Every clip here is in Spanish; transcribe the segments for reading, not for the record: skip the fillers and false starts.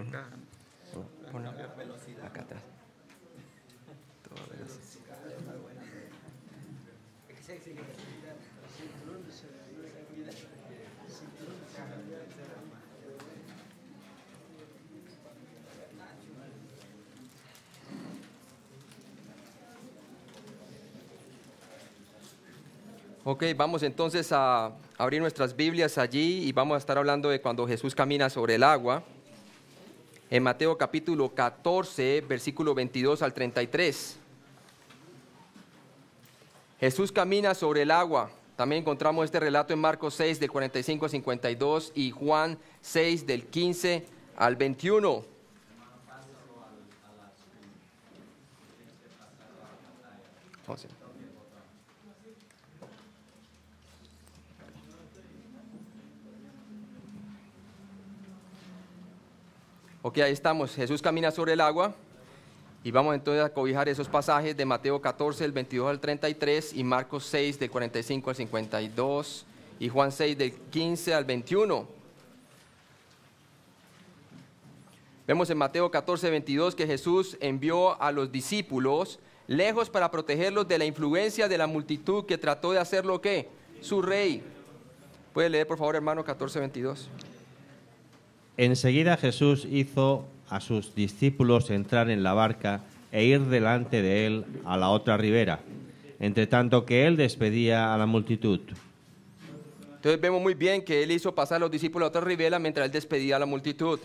acá. Pon acá atrás. Toda velocidad. Ok, vamos entonces a abrir nuestras Biblias allí y vamos a estar hablando de cuando Jesús camina sobre el agua. En Mateo capítulo 14, versículo 22 al 33. Jesús camina sobre el agua. También encontramos este relato en Marcos 6, del 45 al 52 y Juan 6, del 15 al 21. Entonces, ok, ahí estamos. Jesús camina sobre el agua y vamos entonces a cobijar esos pasajes de Mateo 14, del 22 al 33 y Marcos 6, del 45 al 52 y Juan 6, del 15 al 21. Vemos en Mateo 14, 22 que Jesús envió a los discípulos lejos para protegerlos de la influencia de la multitud que trató de hacerlo, ¿qué? Su rey. ¿Puede leer, por favor, hermano, 14, 22? Enseguida Jesús hizo a sus discípulos entrar en la barca e ir delante de él a la otra ribera, entre tanto que él despedía a la multitud. Entonces vemos muy bien que él hizo pasar a los discípulos a otra ribera mientras él despedía a la multitud.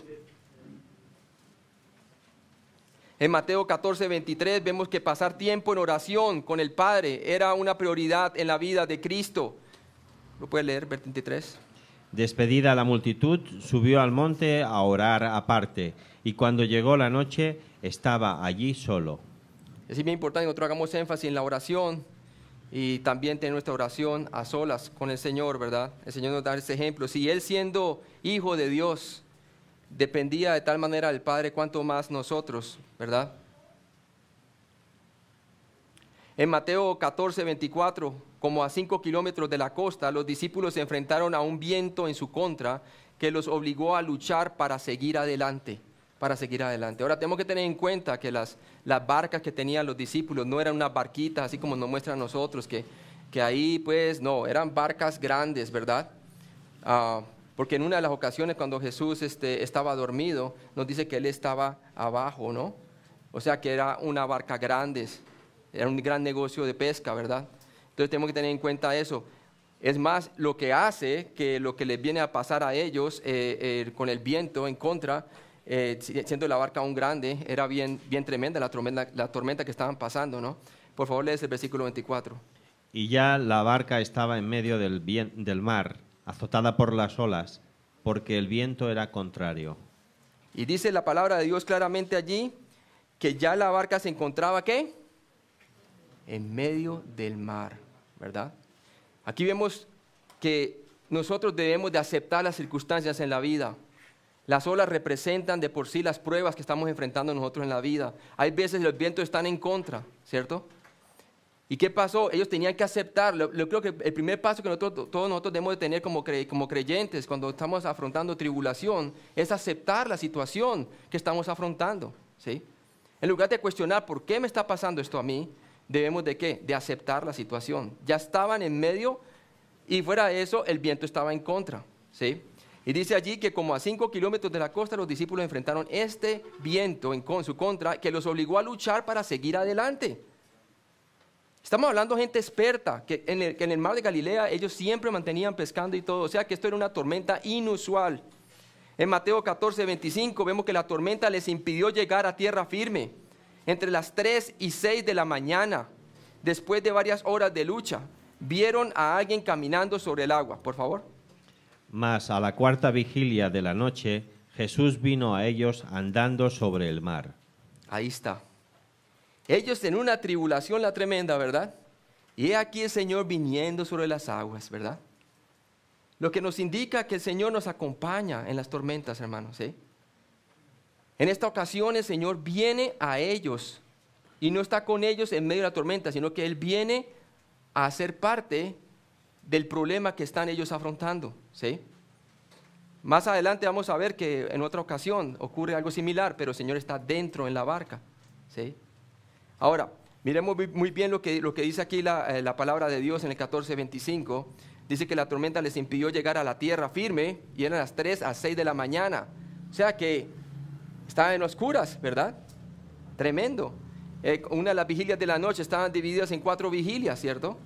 En Mateo 14, 23 vemos que pasar tiempo en oración con el Padre era una prioridad en la vida de Cristo. ¿Lo puede leer, 23? Despedida la multitud, subió al monte a orar aparte, y cuando llegó la noche, estaba allí solo. Es bien importante que nosotros hagamos énfasis en la oración y también tener nuestra oración a solas con el Señor, ¿verdad? El Señor nos da ese ejemplo. Si Él, siendo Hijo de Dios, dependía de tal manera del Padre, cuánto más nosotros, ¿verdad? En Mateo 14, 24, como a 5 kilómetros de la costa, los discípulos se enfrentaron a un viento en su contra que los obligó a luchar para seguir adelante, Ahora tenemos que tener en cuenta que las barcas que tenían los discípulos no eran unas barquitas así como nos muestran a nosotros, que ahí pues no, eran barcas grandes, ¿verdad? Porque en una de las ocasiones cuando Jesús estaba dormido, nos dice que Él estaba abajo, ¿no? O sea que era una barca grande, era un gran negocio de pesca, ¿verdad? Entonces tenemos que tener en cuenta eso. Es más, lo que hace que lo que les viene a pasar a ellos con el viento en contra, siendo la barca aún grande, era bien tremenda la tormenta que estaban pasando, ¿no? Por favor, lees el versículo 24. Y ya la barca estaba en medio del mar, azotada por las olas, porque el viento era contrario. Y dice la palabra de Dios claramente allí, que ya la barca se encontraba, ¿qué? En medio del mar, ¿verdad? Aquí vemos que nosotros debemos de aceptar las circunstancias en la vida. Las olas representan de por sí las pruebas que estamos enfrentando nosotros en la vida. Hay veces los vientos están en contra, ¿cierto? ¿Y qué pasó? Ellos tenían que aceptar. Yo creo que el primer paso que todos nosotros debemos de tener como creyentes cuando estamos afrontando tribulación es aceptar la situación que estamos afrontando, ¿sí? En lugar de cuestionar por qué me está pasando esto a mí, debemos de ¿qué? De aceptar la situación. Ya estaban en medio y fuera de eso el viento estaba en contra, ¿sí? Y dice allí que como a 5 kilómetros de la costa los discípulos enfrentaron este viento en su contra que los obligó a luchar para seguir adelante. Estamos hablando de gente experta, que en el mar de Galilea ellos siempre mantenían pescando y todo, o sea que esto era una tormenta inusual. En Mateo 14, 25 vemos que la tormenta les impidió llegar a tierra firme. Entre las 3 y 6 de la mañana, después de varias horas de lucha, vieron a alguien caminando sobre el agua. Por favor. Mas a la cuarta vigilia de la noche, Jesús vino a ellos andando sobre el mar. Ahí está. Ellos en una tribulación la tremenda, ¿verdad? Y he aquí el Señor viniendo sobre las aguas, ¿verdad? Lo que nos indica que el Señor nos acompaña en las tormentas, hermanos, ¿sí? En esta ocasión el Señor viene a ellos y no está con ellos en medio de la tormenta, sino que Él viene a ser parte del problema que están ellos afrontando, ¿sí? Más adelante vamos a ver que en otra ocasión ocurre algo similar, pero el Señor está dentro en la barca. ¿Sí? Ahora, miremos muy bien lo que dice aquí la palabra de Dios en el 14:25. Dice que la tormenta les impidió llegar a la tierra firme y eran las 3 a 6 de la mañana. O sea que estaban en oscuras, ¿verdad? Tremendo. Una de las vigilias de la noche estaban divididas en 4 vigilias, ¿cierto?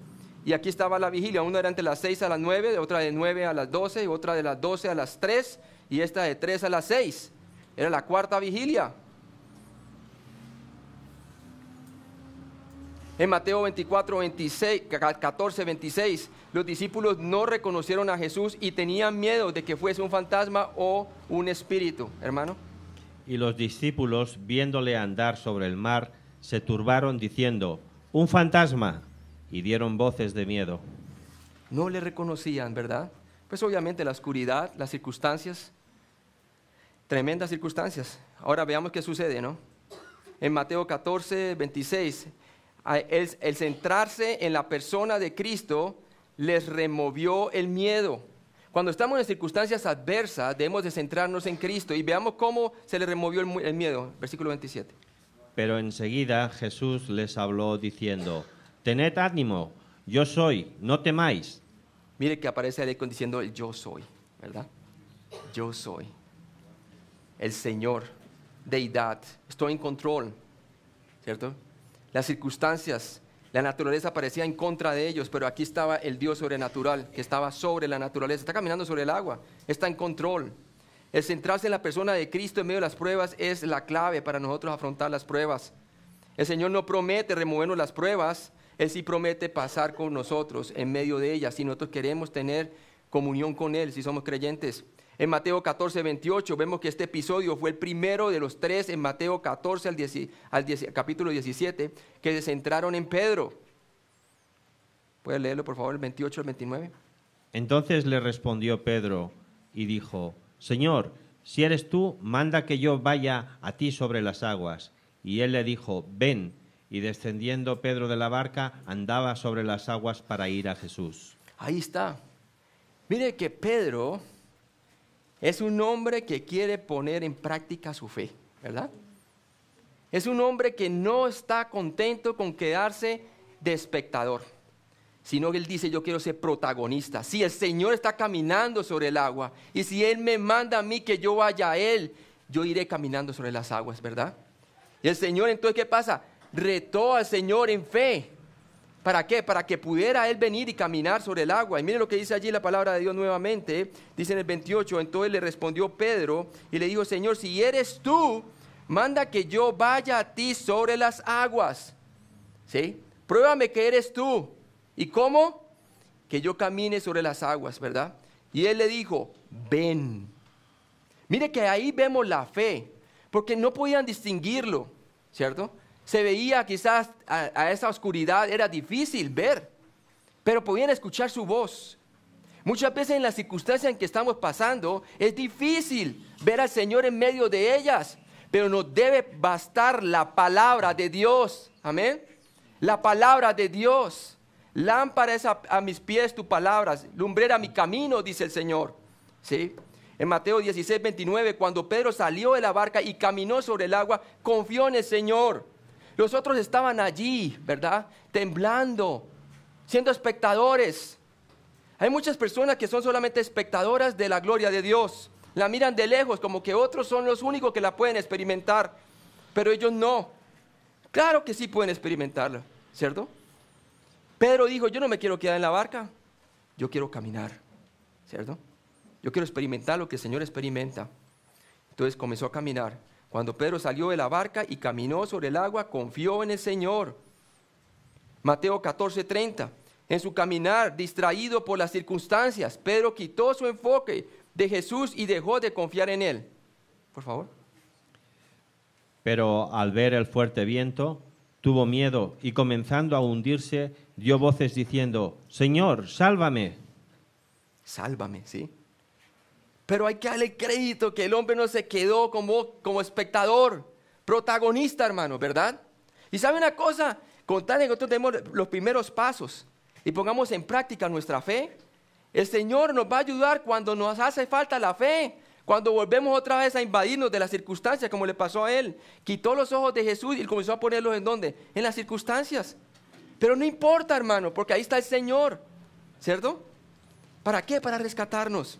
Y aquí estaba la vigilia, una era entre las 6 a las 9, otra de 9 a las 12, y otra de las 12 a las 3, y esta de 3 a las 6. Era la 4ª vigilia. En Mateo 14:26, los discípulos no reconocieron a Jesús y tenían miedo de que fuese un fantasma o un espíritu, hermano. Y los discípulos, viéndole andar sobre el mar, se turbaron diciendo, ¡un fantasma! Y dieron voces de miedo. No le reconocían, ¿verdad? Pues obviamente la oscuridad, las circunstancias, tremendas circunstancias. Ahora veamos qué sucede, ¿no? En Mateo 14:26, el centrarse en la persona de Cristo les removió el miedo. Cuando estamos en circunstancias adversas, debemos de centrarnos en Cristo. Y veamos cómo se le removió el miedo. Versículo 27. Pero enseguida Jesús les habló diciendo, tened ánimo, yo soy, no temáis. Mire que aparece ahí diciendo el yo soy, ¿verdad? Yo soy. El Señor, deidad, estoy en control, ¿cierto? Las circunstancias, la naturaleza parecía en contra de ellos, pero aquí estaba el Dios sobrenatural, que estaba sobre la naturaleza, está caminando sobre el agua, está en control. El centrarse en la persona de Cristo en medio de las pruebas es la clave para nosotros afrontar las pruebas. El Señor no promete removernos las pruebas, Él sí promete pasar con nosotros en medio de ellas, si nosotros queremos tener comunión con Él, si somos creyentes. En Mateo 14:28 vemos que este episodio fue el primero de los 3 en Mateo 14 capítulo 17 que se centraron en Pedro. ¿Puede leerlo por favor el 28 al 29? Entonces le respondió Pedro y dijo, Señor, si eres tú, manda que yo vaya a ti sobre las aguas. Y él le dijo, ven. Y descendiendo Pedro de la barca, andaba sobre las aguas para ir a Jesús. Ahí está. Mire que Pedro es un hombre que quiere poner en práctica su fe, ¿verdad? Es un hombre que no está contento con quedarse de espectador, sino que él dice, yo quiero ser protagonista. Si el Señor está caminando sobre el agua y si Él me manda a mí que yo vaya a Él, yo iré caminando sobre las aguas, ¿verdad? Y el Señor, entonces, ¿qué pasa? Retó al Señor en fe. ¿Para qué? Para que pudiera Él venir y caminar sobre el agua. Y miren lo que dice allí la palabra de Dios nuevamente. Dice en el 28, entonces le respondió Pedro y le dijo, Señor, si eres tú, manda que yo vaya a ti sobre las aguas. ¿Sí? Pruébame que eres tú. ¿Y cómo? Que yo camine sobre las aguas, ¿verdad? Y Él le dijo, ven. Mire que ahí vemos la fe, porque no podían distinguirlo, ¿cierto? Se veía quizás a esa oscuridad, era difícil ver, pero podían escuchar su voz. Muchas veces en las circunstancias en que estamos pasando, es difícil ver al Señor en medio de ellas, pero nos debe bastar la palabra de Dios, amén. La palabra de Dios, lámpara es a mis pies tu palabra, lumbrera mi camino, dice el Señor, ¿sí? En Mateo 16:29, cuando Pedro salió de la barca y caminó sobre el agua, confió en el Señor. Los otros estaban allí, ¿verdad? Temblando, siendo espectadores. Hay muchas personas que son solamente espectadoras de la gloria de Dios. La miran de lejos como que otros son los únicos que la pueden experimentar, pero ellos no. Claro que sí pueden experimentarla, ¿cierto? Pedro dijo, yo no me quiero quedar en la barca, yo quiero caminar, ¿cierto? Yo quiero experimentar lo que el Señor experimenta. Entonces comenzó a caminar. Cuando Pedro salió de la barca y caminó sobre el agua, confió en el Señor. Mateo 14:30. En su caminar, distraído por las circunstancias, Pedro quitó su enfoque de Jesús y dejó de confiar en Él. Por favor. Pero al ver el fuerte viento, tuvo miedo y comenzando a hundirse, dio voces diciendo, Señor, sálvame. Sálvame, ¿sí? Pero hay que darle crédito que el hombre no se quedó como espectador, protagonista, hermano, ¿verdad? Y ¿sabe una cosa? Con tal que nosotros demos los primeros pasos y pongamos en práctica nuestra fe, El Señor nos va a ayudar cuando nos hace falta la fe. Cuando volvemos otra vez a invadirnos de las circunstancias, como le pasó a él. Quitó los ojos de Jesús y comenzó a ponerlos ¿en dónde? En las circunstancias. Pero no importa, hermano, porque ahí está el Señor, ¿cierto? ¿Para qué? Para rescatarnos.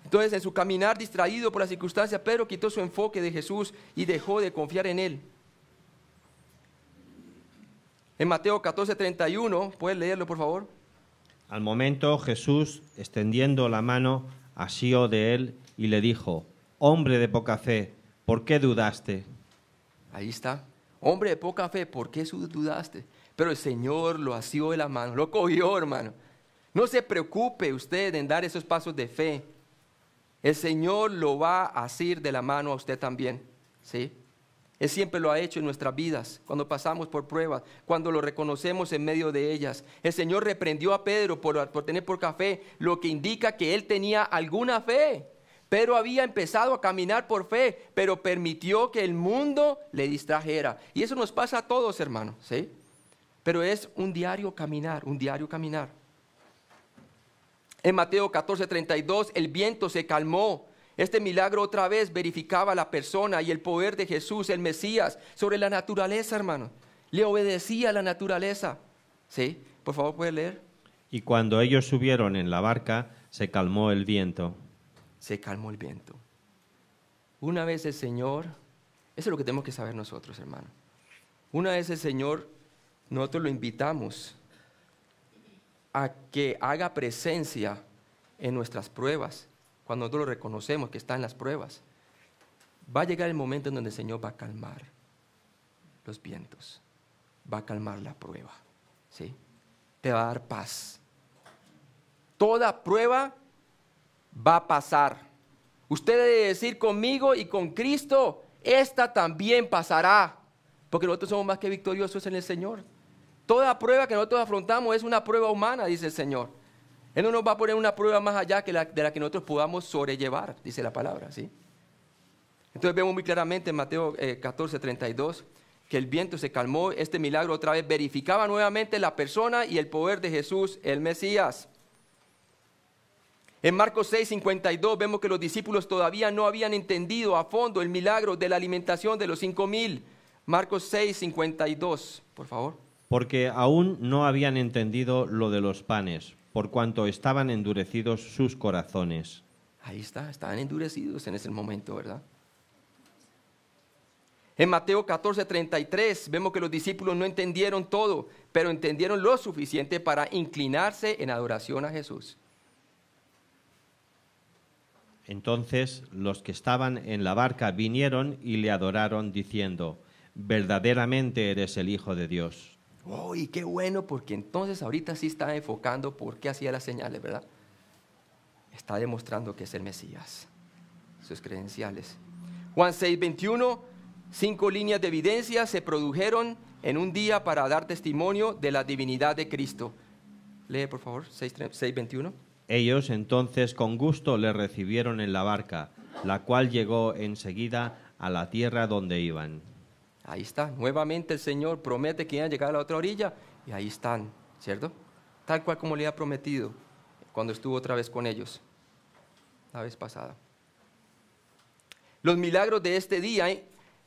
Entonces, en su caminar distraído por las circunstancias, Pedro quitó su enfoque de Jesús y dejó de confiar en él. En Mateo 14:31, ¿puedes leerlo, por favor? Al momento Jesús, extendiendo la mano, asió de él y le dijo: hombre de poca fe, ¿por qué dudaste? Ahí está. Hombre de poca fe, ¿por qué dudaste? Pero el Señor lo asió de la mano, lo cogió, hermano. No se preocupe usted en dar esos pasos de fe. El Señor lo va a asir de la mano a usted también, ¿sí? Él siempre lo ha hecho en nuestras vidas, cuando pasamos por pruebas, cuando lo reconocemos en medio de ellas. El Señor reprendió a Pedro por tener poca fe, lo que indica que él tenía alguna fe. Pedro había empezado a caminar por fe, pero permitió que el mundo le distrajera. Y eso nos pasa a todos, hermanos, ¿sí? Pero es un diario caminar, un diario caminar. En Mateo 14:32, el viento se calmó. Este milagro otra vez verificaba la persona y el poder de Jesús, el Mesías, sobre la naturaleza, hermano. Le obedecía a la naturaleza. ¿Sí? Por favor, ¿puede leer? Y cuando ellos subieron en la barca, se calmó el viento. Se calmó el viento. Una vez el Señor, eso es lo que tenemos que saber nosotros, hermano. Una vez el Señor, nosotros lo invitamos a que haga presencia en nuestras pruebas. Cuando nosotros lo reconocemos que está en las pruebas, va a llegar el momento en donde el Señor va a calmar los vientos, va a calmar la prueba, ¿sí? Te va a dar paz. Toda prueba va a pasar. Usted debe decir conmigo y con Cristo, esta también pasará, porque nosotros somos más que victoriosos en el Señor. Toda prueba que nosotros afrontamos es una prueba humana, dice el Señor. Él no nos va a poner una prueba más allá de la que nosotros podamos sobrellevar, dice la palabra, ¿sí? Entonces vemos muy claramente en Mateo 14:32 que el viento se calmó. Este milagro otra vez verificaba nuevamente la persona y el poder de Jesús, el Mesías. En Marcos 6:52 vemos que los discípulos todavía no habían entendido a fondo el milagro de la alimentación de los 5,000. Marcos 6:52, por favor. Porque aún no habían entendido lo de los panes, por cuanto estaban endurecidos sus corazones. Ahí está, estaban endurecidos en ese momento, ¿verdad? En Mateo 14:33 vemos que los discípulos no entendieron todo, pero entendieron lo suficiente para inclinarse en adoración a Jesús. Entonces los que estaban en la barca vinieron y le adoraron diciendo: verdaderamente eres el Hijo de Dios. Oh, y qué bueno, porque entonces ahorita sí está enfocando por qué hacía las señales, ¿verdad? Está demostrando que es el Mesías, sus credenciales. Juan 6:21, 5 líneas de evidencia se produjeron en un día para dar testimonio de la divinidad de Cristo. Lee, por favor, 6:21. Ellos entonces con gusto le recibieron en la barca, la cual llegó enseguida a la tierra donde iban. Ahí está, nuevamente el Señor promete que iban a llegar a la otra orilla y ahí están, ¿cierto? Tal cual como le ha prometido cuando estuvo otra vez con ellos, la vez pasada. Los milagros de este día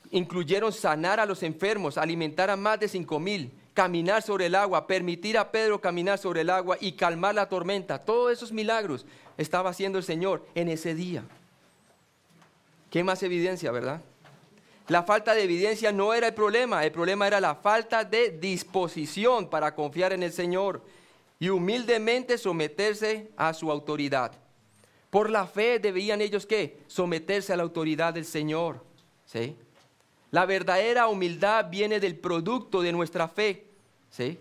incluyeron sanar a los enfermos, alimentar a más de 5,000, caminar sobre el agua, permitir a Pedro caminar sobre el agua y calmar la tormenta. Todos esos milagros estaba haciendo el Señor en ese día. ¿Qué más evidencia, verdad? La falta de evidencia no era el problema era la falta de disposición para confiar en el Señor y humildemente someterse a su autoridad. Por la fe debían ellos, ¿qué? Someterse a la autoridad del Señor, ¿sí? La verdadera humildad viene del producto de nuestra fe, ¿sí?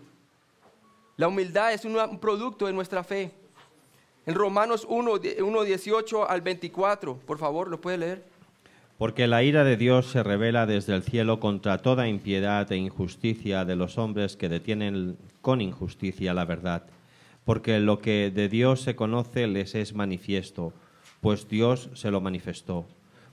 La humildad es un producto de nuestra fe. En Romanos 1:18 al 24, por favor, ¿lo puede leer? Porque la ira de Dios se revela desde el cielo contra toda impiedad e injusticia de los hombres que detienen con injusticia la verdad. Porque lo que de Dios se conoce les es manifiesto, pues Dios se lo manifestó.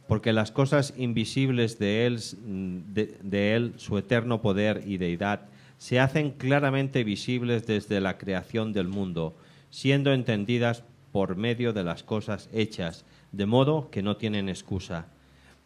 Porque las cosas invisibles de Él, su eterno poder y deidad, se hacen claramente visibles desde la creación del mundo, siendo entendidas por medio de las cosas hechas, de modo que no tienen excusa.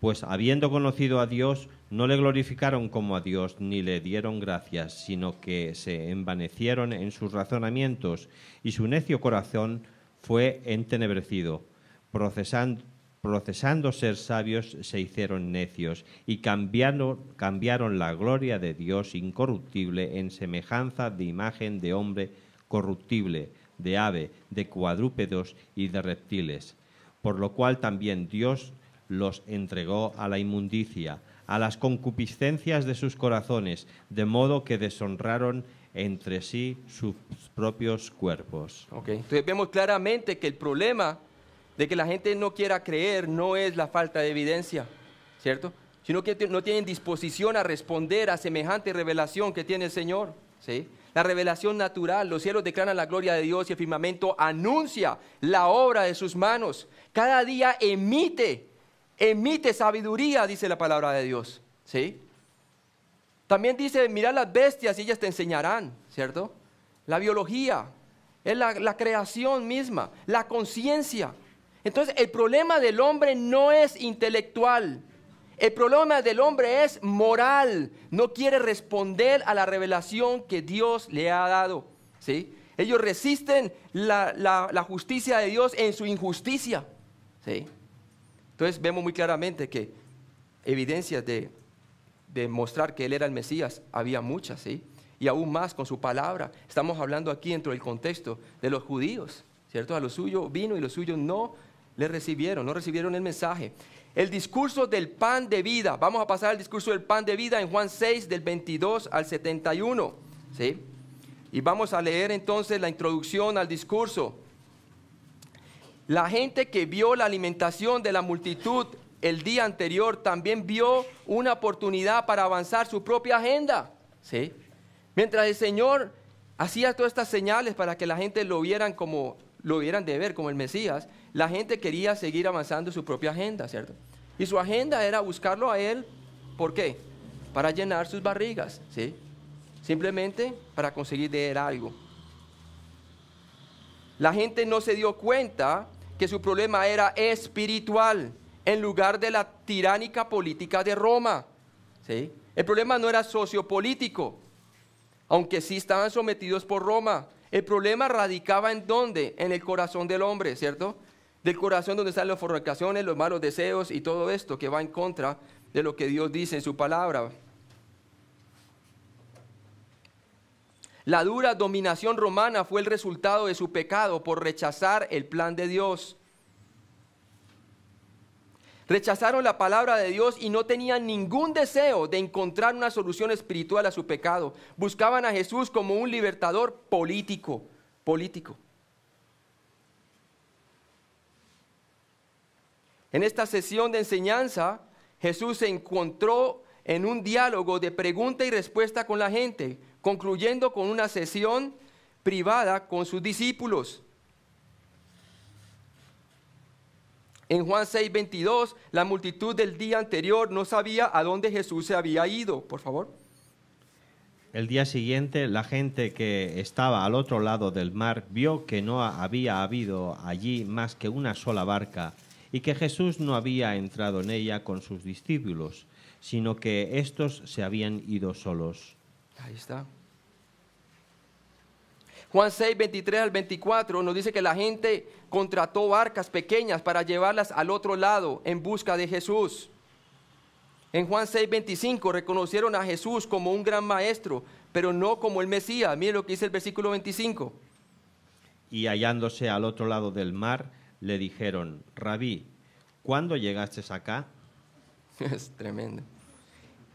Pues habiendo conocido a Dios, no le glorificaron como a Dios, ni le dieron gracias, sino que se envanecieron en sus razonamientos, y su necio corazón fue entenebrecido. Procesando ser sabios, se hicieron necios, y cambiaron la gloria de Dios incorruptible en semejanza de imagen de hombre corruptible, de ave, de cuadrúpedos y de reptiles. Por lo cual también Dios los entregó a la inmundicia, a las concupiscencias de sus corazones, de modo que deshonraron entre sí sus propios cuerpos. Okay. Entonces vemos claramente que el problema de que la gente no quiera creer no es la falta de evidencia, ¿cierto? Sino que no tienen disposición a responder a semejante revelación que tiene el Señor, ¿sí? La revelación natural, los cielos declaran la gloria de Dios y el firmamento anuncia la obra de sus manos. Cada día emite sabiduría, dice la palabra de Dios, ¿sí? También dice, mirad las bestias y ellas te enseñarán, ¿cierto? La biología, es la creación misma, la conciencia. Entonces, el problema del hombre no es intelectual, el problema del hombre es moral. No quiere responder a la revelación que Dios le ha dado, ¿sí? Ellos resisten la justicia de Dios en su injusticia, ¿sí? Entonces vemos muy claramente que evidencias de mostrar que Él era el Mesías había muchas, ¿sí? Y aún más con su palabra. Estamos hablando aquí dentro del contexto de los judíos, ¿cierto? A los suyos vino y los suyos no le recibieron, no recibieron el mensaje. El discurso del pan de vida. Vamos a pasar al discurso del pan de vida en Juan 6, del 22 al 71, ¿sí? Y vamos a leer entonces la introducción al discurso. La gente que vio la alimentación de la multitud el día anterior también vio una oportunidad para avanzar su propia agenda, ¿sí? Mientras el Señor hacía todas estas señales para que la gente lo vieran de ver como el Mesías, la gente quería seguir avanzando su propia agenda, ¿cierto? Y su agenda era buscarlo a Él, ¿por qué? Para llenar sus barrigas, ¿sí? Simplemente para conseguir de Él algo. La gente no se dio cuenta que su problema era espiritual, en lugar de la tiránica política de Roma, ¿sí? El problema no era sociopolítico, aunque sí estaban sometidos por Roma. El problema radicaba ¿en dónde? En el corazón del hombre, ¿cierto? Del corazón donde están las fornicaciones, los malos deseos y todo esto que va en contra de lo que Dios dice en su palabra. La dura dominación romana fue el resultado de su pecado por rechazar el plan de Dios. Rechazaron la palabra de Dios y no tenían ningún deseo de encontrar una solución espiritual a su pecado. Buscaban a Jesús como un libertador político. En esta sesión de enseñanza, Jesús se encontró en un diálogo de pregunta y respuesta con la gente, concluyendo con una sesión privada con sus discípulos. En Juan 6:22, la multitud del día anterior no sabía a dónde Jesús se había ido. Por favor. El día siguiente, la gente que estaba al otro lado del mar vio que no había habido allí más que una sola barca y que Jesús no había entrado en ella con sus discípulos, sino que éstos se habían ido solos. Ahí está. Juan 6, 23 al 24 nos dice que la gente contrató barcas pequeñas para llevarlas al otro lado en busca de Jesús. En Juan 6, 25 reconocieron a Jesús como un gran maestro, pero no como el Mesías. Miren lo que dice el versículo 25. Y hallándose al otro lado del mar, le dijeron: Rabí, ¿cuándo llegaste acá? Es tremendo.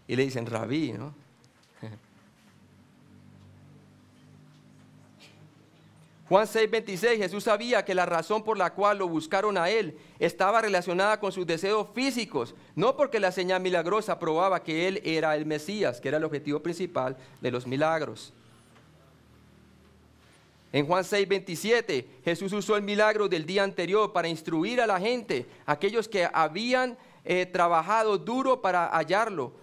Y le dicen Rabí, ¿no? Juan 6:26, Jesús sabía que la razón por la cual lo buscaron a Él estaba relacionada con sus deseos físicos, no porque la señal milagrosa probaba que Él era el Mesías, que era el objetivo principal de los milagros. En Juan 6:27, Jesús usó el milagro del día anterior para instruir a la gente, aquellos que habían trabajado duro para hallarlo,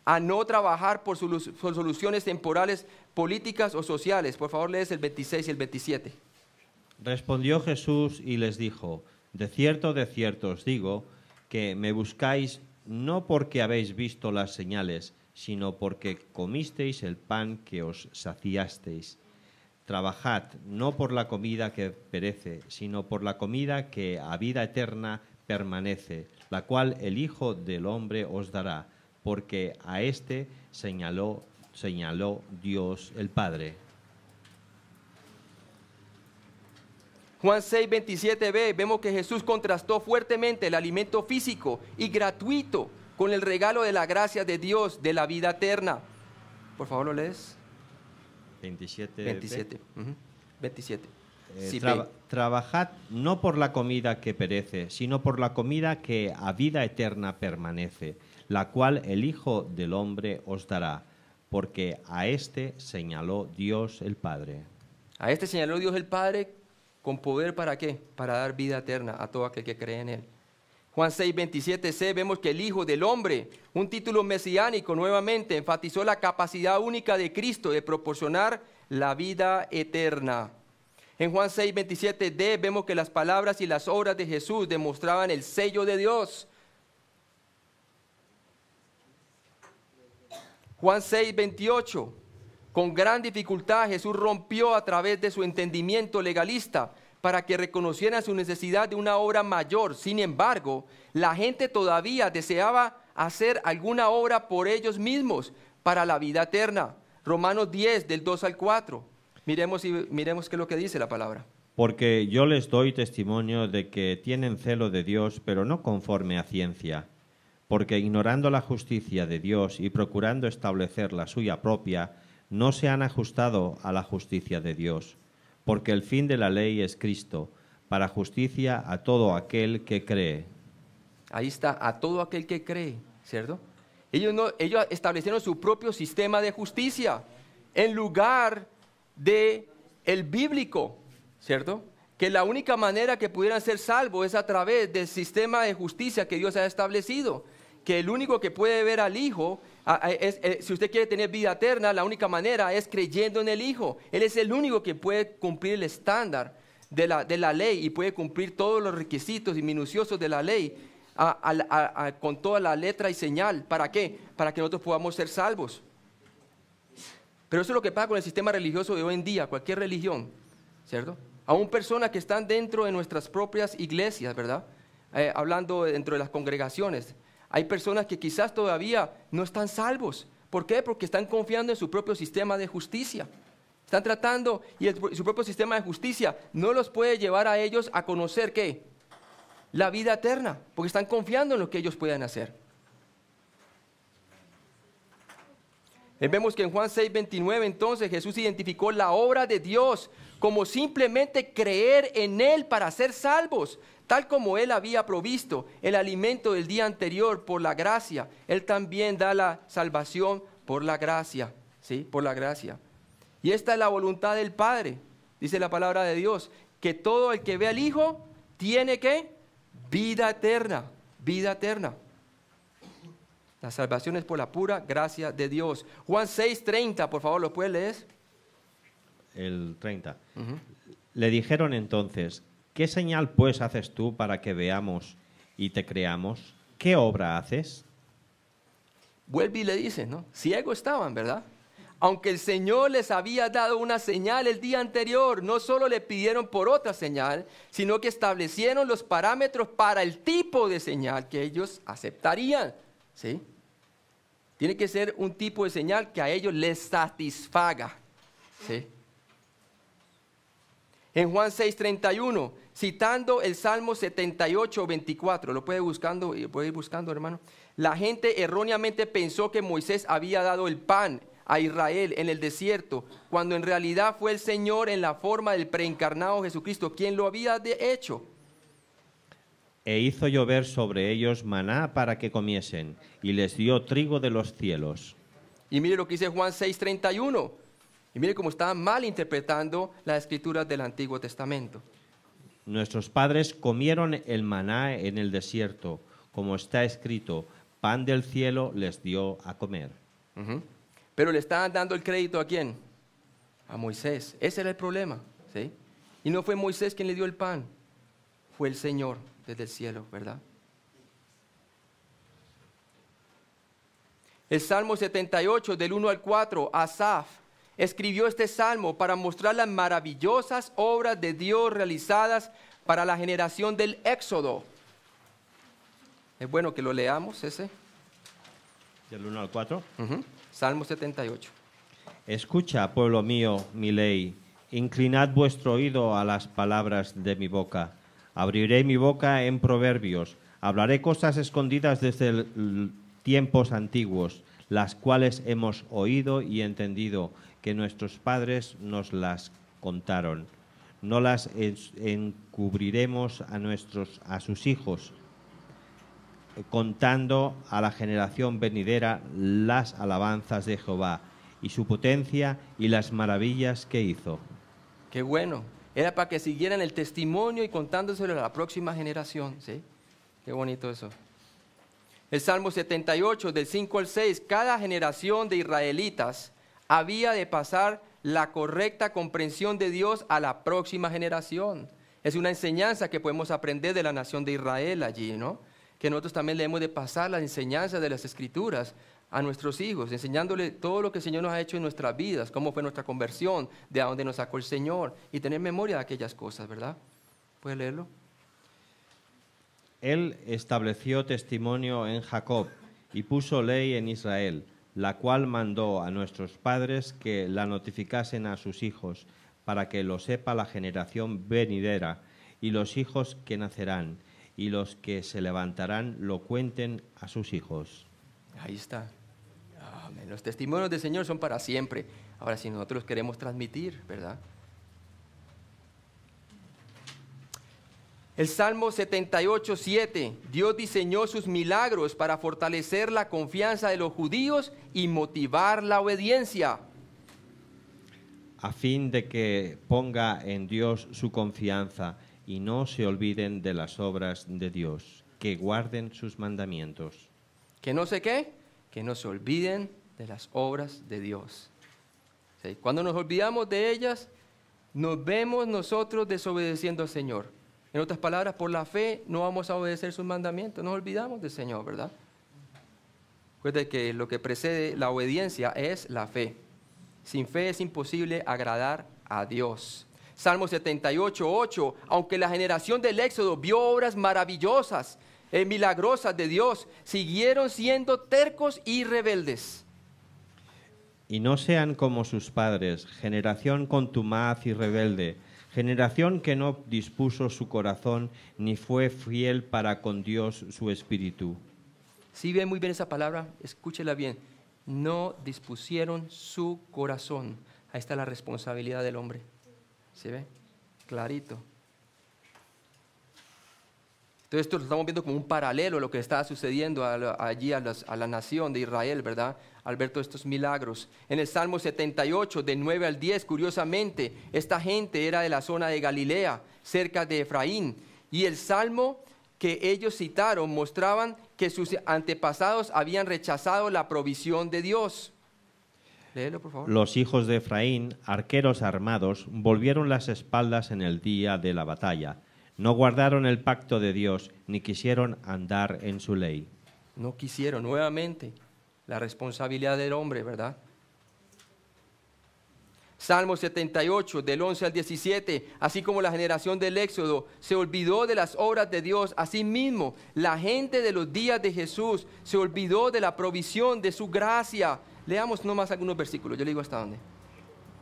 a no trabajar por soluciones temporales, políticas o sociales. Por favor, lees el 26 y el 27. Respondió Jesús y les dijo, de cierto os digo, que me buscáis no porque habéis visto las señales, sino porque comisteis el pan que os saciasteis. Trabajad no por la comida que perece, sino por la comida que a vida eterna permanece, la cual el Hijo del Hombre os dará, porque a éste señaló Dios el Padre. Juan 6:27b, vemos que Jesús contrastó fuertemente el alimento físico y gratuito con el regalo de la gracia de Dios, de la vida eterna. Por favor, ¿lo lees? 27. 27. 27. Sí, Trabajad no por la comida que perece, sino por la comida que a vida eterna permanece, la cual el Hijo del Hombre os dará, porque a éste señaló Dios el Padre. A este señaló Dios el Padre con poder, ¿para qué? Para dar vida eterna a todo aquel que cree en Él. Juan 6:27c, vemos que el Hijo del Hombre, un título mesiánico, nuevamente enfatizó la capacidad única de Cristo de proporcionar la vida eterna. En Juan 6:27d vemos que las palabras y las obras de Jesús demostraban el sello de Dios. Juan 6:28, con gran dificultad Jesús rompió a través de su entendimiento legalista para que reconocieran su necesidad de una obra mayor. Sin embargo, la gente todavía deseaba hacer alguna obra por ellos mismos para la vida eterna. Romanos 10, del 2 al 4. Miremos qué es lo que dice la palabra. Porque yo les doy testimonio de que tienen celo de Dios, pero no conforme a ciencia. Porque ignorando la justicia de Dios y procurando establecer la suya propia, no se han ajustado a la justicia de Dios. Porque el fin de la ley es Cristo, para justicia a todo aquel que cree. Ahí está, a todo aquel que cree, ¿cierto? Ellos establecieron su propio sistema de justicia en lugar de el bíblico, ¿cierto? Que la única manera que pudieran ser salvos es a través del sistema de justicia que Dios ha establecido. Que el único que puede ver al Hijo, si usted quiere tener vida eterna, la única manera es creyendo en el Hijo. Él es el único que puede cumplir el estándar de la ley y puede cumplir todos los requisitos y minuciosos de la ley con toda la letra y señal. ¿Para qué? Para que nosotros podamos ser salvos. Pero eso es lo que pasa con el sistema religioso de hoy en día, cualquier religión, ¿cierto? Aún personas que están dentro de nuestras propias iglesias, ¿verdad? Hablando dentro de las congregaciones. Hay personas que quizás todavía no están salvos. ¿Por qué? Porque están confiando en su propio sistema de justicia. Están tratando, y su propio sistema de justicia no los puede llevar a ellos a conocer, ¿qué? La vida eterna, porque están confiando en lo que ellos puedan hacer. Vemos que en Juan 6:29 entonces Jesús identificó la obra de Dios como simplemente creer en Él para ser salvos. Tal como Él había provisto el alimento del día anterior por la gracia, Él también da la salvación por la gracia, ¿sí? Por la gracia. Y esta es la voluntad del Padre, dice la palabra de Dios, que todo el que ve al Hijo tiene ¿qué? Vida eterna, vida eterna. La salvación es por la pura gracia de Dios. Juan 6:30, por favor, ¿lo puedes leer? El 30. Le dijeron entonces, ¿qué señal pues haces tú para que veamos y te creamos? ¿Qué obra haces? Vuelve y le dice, ¿no? Ciegos estaban, ¿verdad? Aunque el Señor les había dado una señal el día anterior, no solo le pidieron por otra señal, sino que establecieron los parámetros para el tipo de señal que ellos aceptarían, ¿sí? Tiene que ser un tipo de señal que a ellos les satisfaga, ¿sí? En Juan 6:31, citando el Salmo 78:24, lo puede ir buscando, hermano. La gente erróneamente pensó que Moisés había dado el pan a Israel en el desierto, cuando en realidad fue el Señor en la forma del preencarnado Jesucristo quien lo había hecho. E hizo llover sobre ellos maná para que comiesen, y les dio trigo de los cielos. Y mire lo que dice Juan 6:31. Y mire cómo estaban mal interpretando las escrituras del Antiguo Testamento. Nuestros padres comieron el maná en el desierto, como está escrito, pan del cielo les dio a comer. Pero le estaban dando el crédito ¿a quién? A Moisés. Ese era el problema, ¿sí? Y no fue Moisés quien le dio el pan, fue el Señor desde el cielo, ¿verdad? El Salmo 78, del 1 al 4, Asaf escribió este salmo para mostrar las maravillosas obras de Dios realizadas para la generación del Éxodo. Es bueno que lo leamos ese. Del 1 al 4. Salmo 78. Escucha, pueblo mío, mi ley. Inclinad vuestro oído a las palabras de mi boca. Abriré mi boca en proverbios. Hablaré cosas escondidas desde tiempos antiguos, las cuales hemos oído y entendido, que nuestros padres nos las contaron. No las encubriremos a sus hijos, contando a la generación venidera las alabanzas de Jehová y su potencia y las maravillas que hizo. Qué bueno. Era para que siguieran el testimonio y contándoselo a la próxima generación, ¿sí? Qué bonito eso. El Salmo 78, del 5 al 6, cada generación de israelitas había de pasar la correcta comprensión de Dios a la próxima generación. Es una enseñanza que podemos aprender de la nación de Israel allí, ¿no? Que nosotros también le hemos de pasar las enseñanzas de las Escrituras a nuestros hijos, enseñándole todo lo que el Señor nos ha hecho en nuestras vidas, cómo fue nuestra conversión, de a dónde nos sacó el Señor, y tener memoria de aquellas cosas, ¿verdad? ¿Puede leerlo? Él estableció testimonio en Jacob y puso ley en Israel, la cual mandó a nuestros padres que la notificasen a sus hijos, para que lo sepa la generación venidera, y los hijos que nacerán, y los que se levantarán lo cuenten a sus hijos. Ahí está. Amén. Los testimonios del Señor son para siempre. Ahora, si nosotros los queremos transmitir, ¿verdad? El Salmo 78, 7. Dios diseñó sus milagros para fortalecer la confianza de los judíos y motivar la obediencia. A fin de que ponga en Dios su confianza y no se olviden de las obras de Dios, que guarden sus mandamientos. ¿Que no sé qué? Que no se olviden de las obras de Dios. ¿Sí? Cuando nos olvidamos de ellas, nos vemos nosotros desobedeciendo al Señor. En otras palabras, por la fe no vamos a obedecer sus mandamientos, nos olvidamos del Señor, ¿verdad? Recuerden que lo que precede la obediencia es la fe. Sin fe es imposible agradar a Dios. Salmo 78, 8. Aunque la generación del Éxodo vio obras maravillosas, milagrosas de Dios, siguieron siendo tercos y rebeldes. Y no sean como sus padres, generación contumaz y rebelde, generación que no dispuso su corazón ni fue fiel para con Dios su espíritu. Si ven muy bien esa palabra, escúchela bien. No dispusieron su corazón. Ahí está la responsabilidad del hombre. ¿Se ve? Clarito. Entonces esto lo estamos viendo como un paralelo a lo que estaba sucediendo allí a la nación de Israel, ¿verdad? Al ver todos estos milagros. En el Salmo 78, del 9 al 10, curiosamente, esta gente era de la zona de Galilea, cerca de Efraín. Y el Salmo que ellos citaron mostraban que sus antepasados habían rechazado la provisión de Dios. Léelo, por favor. Los hijos de Efraín, arqueros armados, volvieron las espaldas en el día de la batalla. No guardaron el pacto de Dios, ni quisieron andar en su ley. No quisieron, nuevamente, la responsabilidad del hombre, ¿verdad? Salmo 78, del 11 al 17, así como la generación del Éxodo se olvidó de las obras de Dios, asimismo la gente de los días de Jesús se olvidó de la provisión de su gracia. Leamos nomás algunos versículos, yo le digo hasta dónde.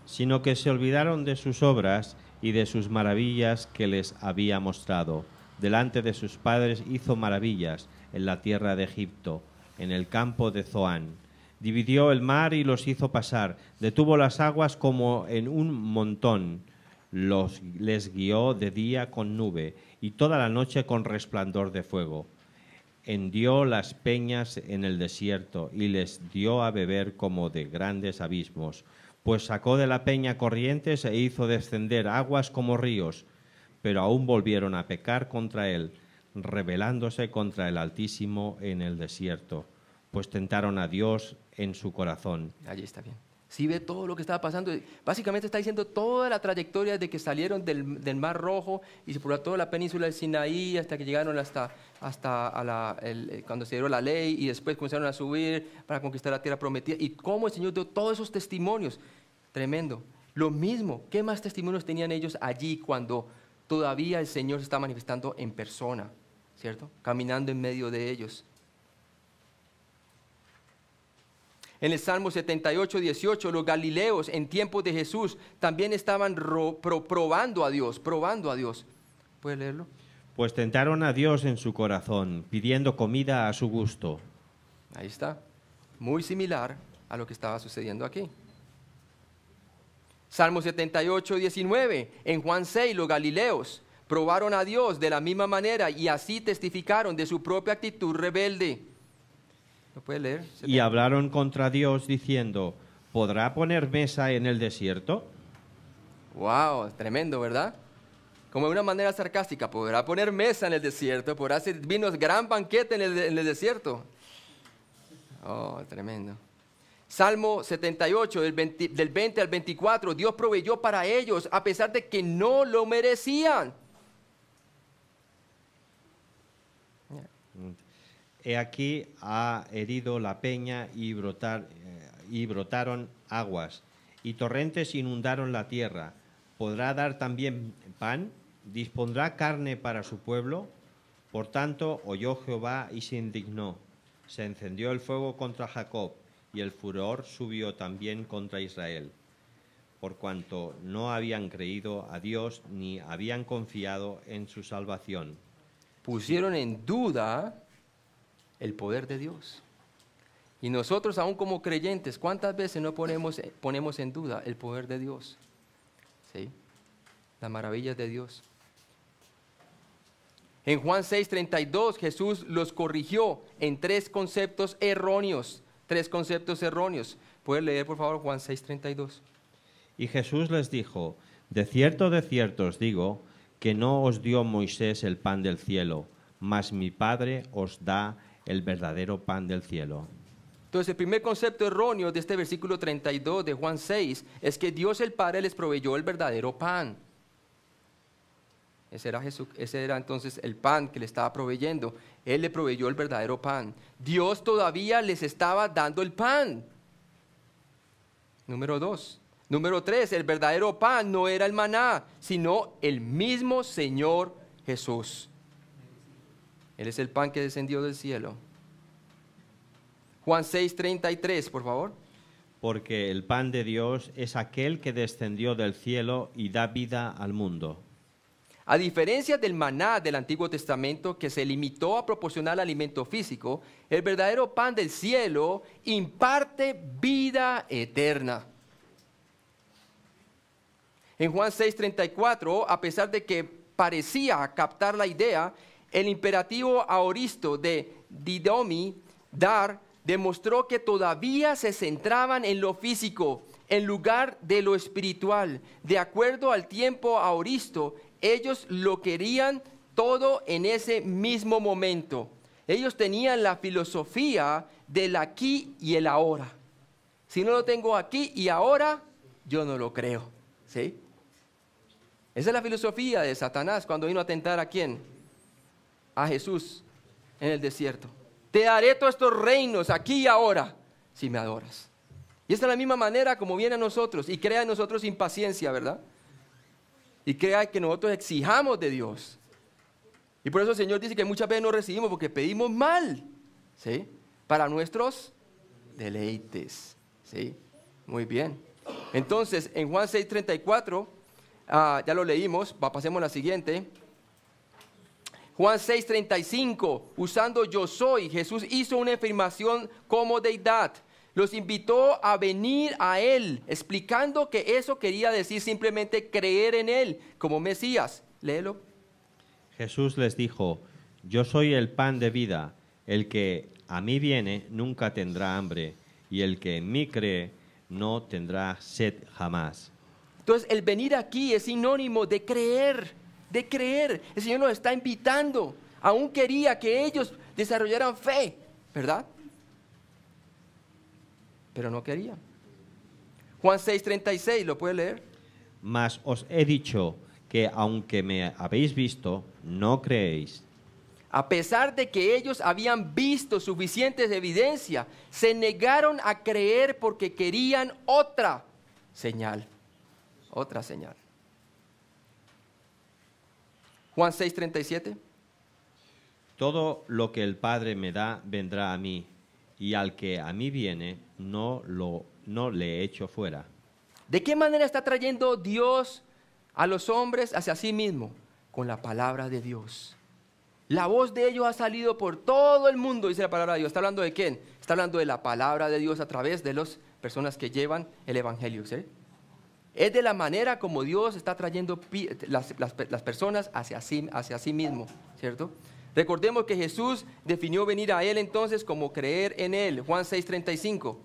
Sino que se olvidaron de sus obras y de sus maravillas que les había mostrado. Delante de sus padres hizo maravillas en la tierra de Egipto, en el campo de Zoán. Dividió el mar y los hizo pasar, detuvo las aguas como en un montón, les guió de día con nube y toda la noche con resplandor de fuego. Hendió las peñas en el desierto y les dio a beber como de grandes abismos, pues sacó de la peña corrientes e hizo descender aguas como ríos, pero aún volvieron a pecar contra él, rebelándose contra el Altísimo en el desierto, pues tentaron a Dios en su corazón. Allí está bien. Sí ve todo lo que estaba pasando. Básicamente está diciendo toda la trayectoria de que salieron del Mar Rojo y por toda la península del Sinaí hasta que llegaron hasta cuando se dio la ley y después comenzaron a subir para conquistar la tierra prometida. Y cómo el Señor dio todos esos testimonios. Tremendo. Lo mismo, ¿qué más testimonios tenían ellos allí cuando todavía el Señor se está manifestando en persona? ¿Cierto? Caminando en medio de ellos. En el Salmo 78, 18, los galileos en tiempos de Jesús también estaban probando a Dios. ¿Puede leerlo? Pues tentaron a Dios en su corazón, pidiendo comida a su gusto. Ahí está. Muy similar a lo que estaba sucediendo aquí. Salmo 78, 19. En Juan 6, los galileos probaron a Dios de la misma manera y así testificaron de su propia actitud rebelde. ¿Lo puede leer? Y hablaron contra Dios diciendo, ¿podrá poner mesa en el desierto? Wow, tremendo, ¿verdad? Como de una manera sarcástica, ¿podrá poner mesa en el desierto? ¿Podrá servirnos gran banquete en el desierto? Oh, tremendo. Salmo 78, del 20 al 24, Dios proveyó para ellos a pesar de que no lo merecían. He aquí ha herido la peña y brotaron aguas, y torrentes inundaron la tierra. ¿Podrá dar también pan? ¿Dispondrá carne para su pueblo? Por tanto, oyó Jehová y se indignó. Se encendió el fuego contra Jacob, y el furor subió también contra Israel, por cuanto no habían creído a Dios ni habían confiado en su salvación. Pusieron en duda el poder de Dios. Y nosotros, aún como creyentes, ¿cuántas veces no ponemos en duda el poder de Dios? ¿Sí? Las maravillas de Dios. En Juan 6:32, Jesús los corrigió en tres conceptos erróneos. ¿Puede leer, por favor, Juan 6:32? Y Jesús les dijo, de cierto os digo, que no os dio Moisés el pan del cielo, mas mi Padre os da el verdadero pan del cielo. Entonces, el primer concepto erróneo de este versículo 32 de Juan 6 es que Dios el Padre les proveyó el verdadero pan. Ese era entonces el pan que le estaba proveyendo. Él le proveyó el verdadero pan. Dios todavía les estaba dando el pan. Número 2. Número 3, el verdadero pan no era el maná, sino el mismo Señor Jesús. Él es el pan que descendió del cielo. Juan 6:33, por favor. Porque el pan de Dios es aquel que descendió del cielo y da vida al mundo. A diferencia del maná del Antiguo Testamento, que se limitó a proporcionar alimento físico, el verdadero pan del cielo imparte vida eterna. En Juan 6:34, a pesar de que parecía captar la idea, el imperativo aoristo de didomi, dar, demostró que todavía se centraban en lo físico, en lugar de lo espiritual. De acuerdo al tiempo aoristo, ellos lo querían todo en ese mismo momento. Ellos tenían la filosofía del aquí y el ahora. Si no lo tengo aquí y ahora, yo no lo creo. ¿Sí? Esa es la filosofía de Satanás cuando vino a tentar ¿a quién? A Jesús en el desierto. Te daré todos estos reinos aquí y ahora, si me adoras. Y esta es la misma manera como viene a nosotros y crea en nosotros impaciencia, ¿verdad? Y crea que nosotros exijamos de Dios. Y por eso el Señor dice que muchas veces no recibimos porque pedimos mal, ¿sí? Para nuestros deleites, ¿sí? Muy bien. Entonces, en Juan 6:34, ya lo leímos, pasemos a la siguiente. Juan 6:35, usando yo soy, Jesús hizo una afirmación como deidad. Los invitó a venir a Él, explicando que eso quería decir simplemente creer en Él como Mesías. Léelo. Jesús les dijo, yo soy el pan de vida, el que a mí viene nunca tendrá hambre, y el que en mí cree no tendrá sed jamás. Entonces, el venir aquí es sinónimo de creer, de creer. El Señor nos está invitando. Aún quería que ellos desarrollaran fe, ¿verdad? Pero no querían. Juan 6:36, ¿lo puede leer? Mas os he dicho que aunque me habéis visto, no creéis. A pesar de que ellos habían visto suficientes evidencias, se negaron a creer porque querían otra señal. Otra señal. Juan 6:37. Todo lo que el Padre me da vendrá a mí, y al que a mí viene no le echo fuera. ¿De qué manera está trayendo Dios a los hombres hacia sí mismo? Con la palabra de Dios. La voz de ellos ha salido por todo el mundo, dice la palabra de Dios. ¿Está hablando de quién? Está hablando de la palabra de Dios a través de las personas que llevan el evangelio, ¿sí? Es de la manera como Dios está trayendo las personas hacia sí mismo, ¿cierto? Recordemos que Jesús definió venir a Él entonces como creer en Él. Juan 6:35.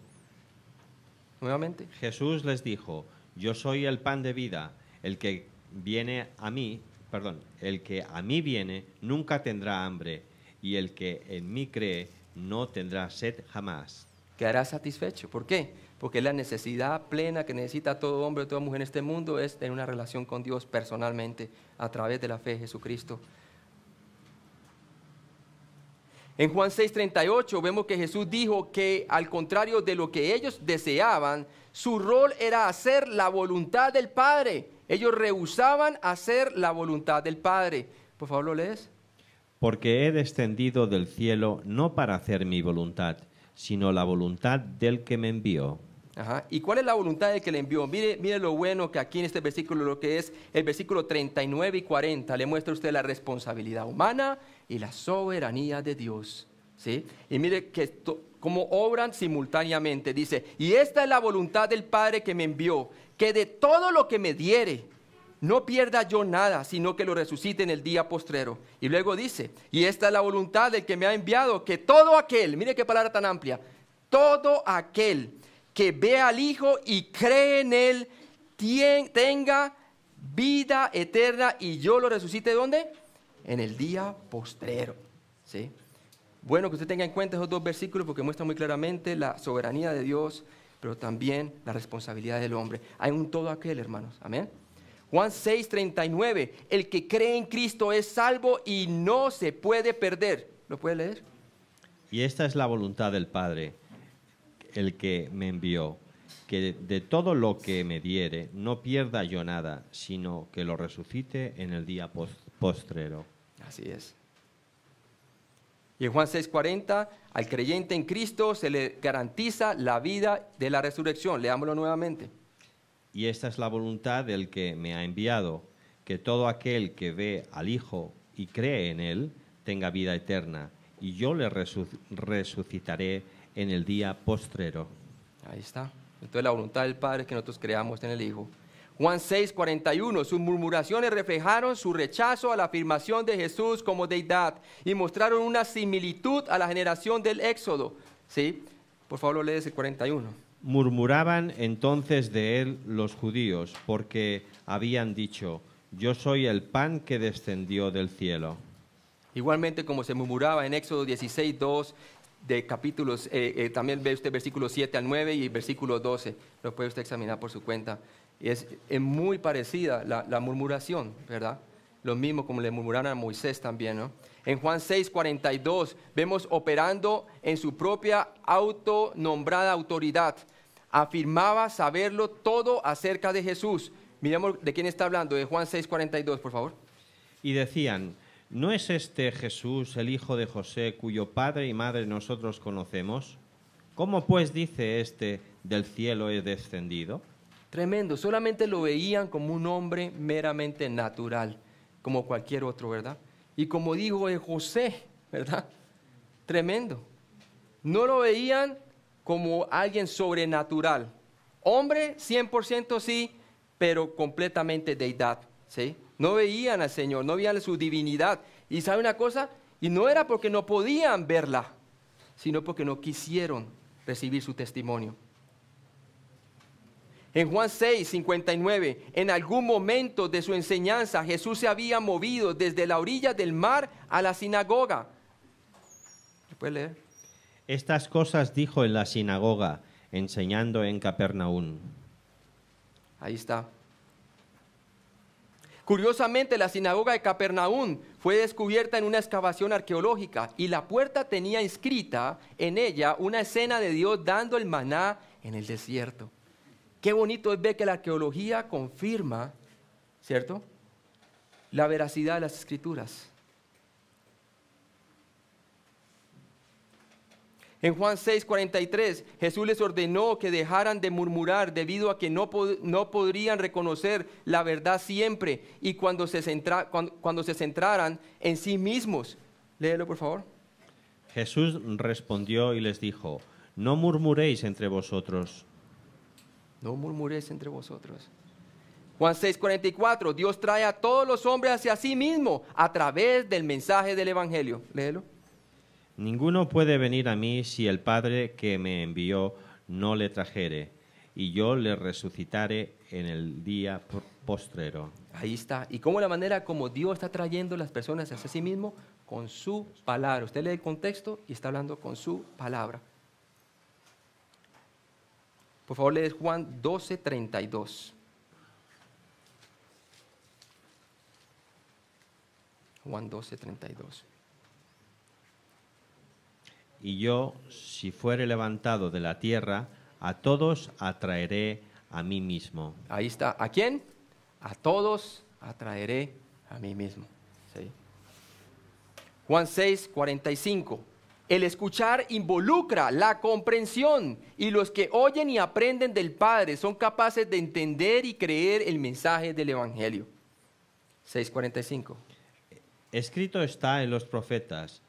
Nuevamente. Jesús les dijo, yo soy el pan de vida, el que a mí viene nunca tendrá hambre, y el que en mí cree no tendrá sed jamás. Quedará satisfecho. ¿Por qué? Porque la necesidad plena que necesita todo hombre o toda mujer en este mundo es tener una relación con Dios personalmente a través de la fe en Jesucristo. En Juan 6:38 vemos que Jesús dijo que al contrario de lo que ellos deseaban, su rol era hacer la voluntad del Padre. Ellos rehusaban hacer la voluntad del Padre. Por favor, ¿lo lees? Porque he descendido del cielo no para hacer mi voluntad, sino la voluntad del que me envió. Ajá. ¿Y cuál es la voluntad del que le envió? Mire lo bueno que aquí en este versículo, lo que es el versículo 39 y 40, le muestra a usted la responsabilidad humana y la soberanía de Dios, ¿sí? Y mire que cómo obran simultáneamente. Dice, y esta es la voluntad del Padre que me envió, que de todo lo que me diere, no pierda yo nada, sino que lo resucite en el día postrero. Y luego dice, y esta es la voluntad del que me ha enviado, que todo aquel, mire qué palabra tan amplia, todo aquel que ve al Hijo y cree en Él, tenga vida eterna y yo lo resucite, ¿dónde? En el día postrero, ¿sí? Bueno que usted tenga en cuenta esos dos versículos porque muestran muy claramente la soberanía de Dios, pero también la responsabilidad del hombre. Hay un todo aquel, hermanos, amén. Juan 6:39, el que cree en Cristo es salvo y no se puede perder. ¿Lo puede leer? Y esta es la voluntad del Padre, el que me envió, que de todo lo que me diere no pierda yo nada, sino que lo resucite en el día postrero. Así es. Y en Juan 6:40, al creyente en Cristo se le garantiza la vida de la resurrección. Leámoslo nuevamente. Y esta es la voluntad del que me ha enviado, que todo aquel que ve al Hijo y cree en Él tenga vida eterna, y yo le resucitaré en el día postrero. Ahí está. Entonces la voluntad del Padre es que nosotros creamos en el Hijo. Juan 6:41, sus murmuraciones reflejaron su rechazo a la afirmación de Jesús como deidad y mostraron una similitud a la generación del Éxodo. ¿Sí? Por favor, lo lees el 41. Murmuraban entonces de él los judíos, porque habían dicho, yo soy el pan que descendió del cielo. Igualmente como se murmuraba en Éxodo 16:2 de capítulos, también ve usted versículos 7 al 9 y versículo 12, lo puede usted examinar por su cuenta. Es muy parecida la murmuración, ¿verdad? Lo mismo como le murmuraron a Moisés también, ¿no? En Juan 6:42 vemos operando en su propia autonombrada autoridad. Afirmaba saberlo todo acerca de Jesús. Miremos de quién está hablando, de Juan 6:42, por favor. Y decían, ¿no es este Jesús el hijo de José, cuyo padre y madre nosotros conocemos? ¿Cómo pues dice este, del cielo he descendido? Tremendo, solamente lo veían como un hombre meramente natural, como cualquier otro, ¿verdad? Y como dijo José, ¿verdad? Tremendo. No lo veían como alguien sobrenatural. Hombre, 100% sí, pero completamente deidad, ¿sí? No veían al Señor, no veían su divinidad. Y ¿sabe una cosa? Y no era porque no podían verla, sino porque no quisieron recibir su testimonio. En Juan 6:59, en algún momento de su enseñanza, Jesús se había movido desde la orilla del mar a la sinagoga. ¿Lo puede leer? Estas cosas dijo en la sinagoga, enseñando en Capernaum. Ahí está. Curiosamente, la sinagoga de Capernaum fue descubierta en una excavación arqueológica y la puerta tenía inscrita en ella una escena de Dios dando el maná en el desierto. Qué bonito es ver que la arqueología confirma, ¿cierto?, la veracidad de las Escrituras. En Juan 6:43, Jesús les ordenó que dejaran de murmurar debido a que no podrían reconocer la verdad siempre y cuando se centraran en sí mismos. Léelo, por favor. Jesús respondió y les dijo, no murmuréis entre vosotros. No murmuréis entre vosotros. Juan 6:44, Dios trae a todos los hombres hacia sí mismo a través del mensaje del Evangelio. Léelo. Ninguno puede venir a mí si el Padre que me envió no le trajere, y yo le resucitaré en el día postrero. Ahí está. ¿Y cómo la manera como Dios está trayendo a las personas hacia sí mismo? Con su palabra. Usted lee el contexto y está hablando con su palabra. Por favor, lee Juan 12:32. Juan 12:32. Y yo, si fuere levantado de la tierra, a todos atraeré a mí mismo. Ahí está. ¿A quién? A todos atraeré a mí mismo. ¿Sí? Juan 6:45. El escuchar involucra la comprensión y los que oyen y aprenden del Padre son capaces de entender y creer el mensaje del Evangelio. 6:45. Escrito está en los profetas,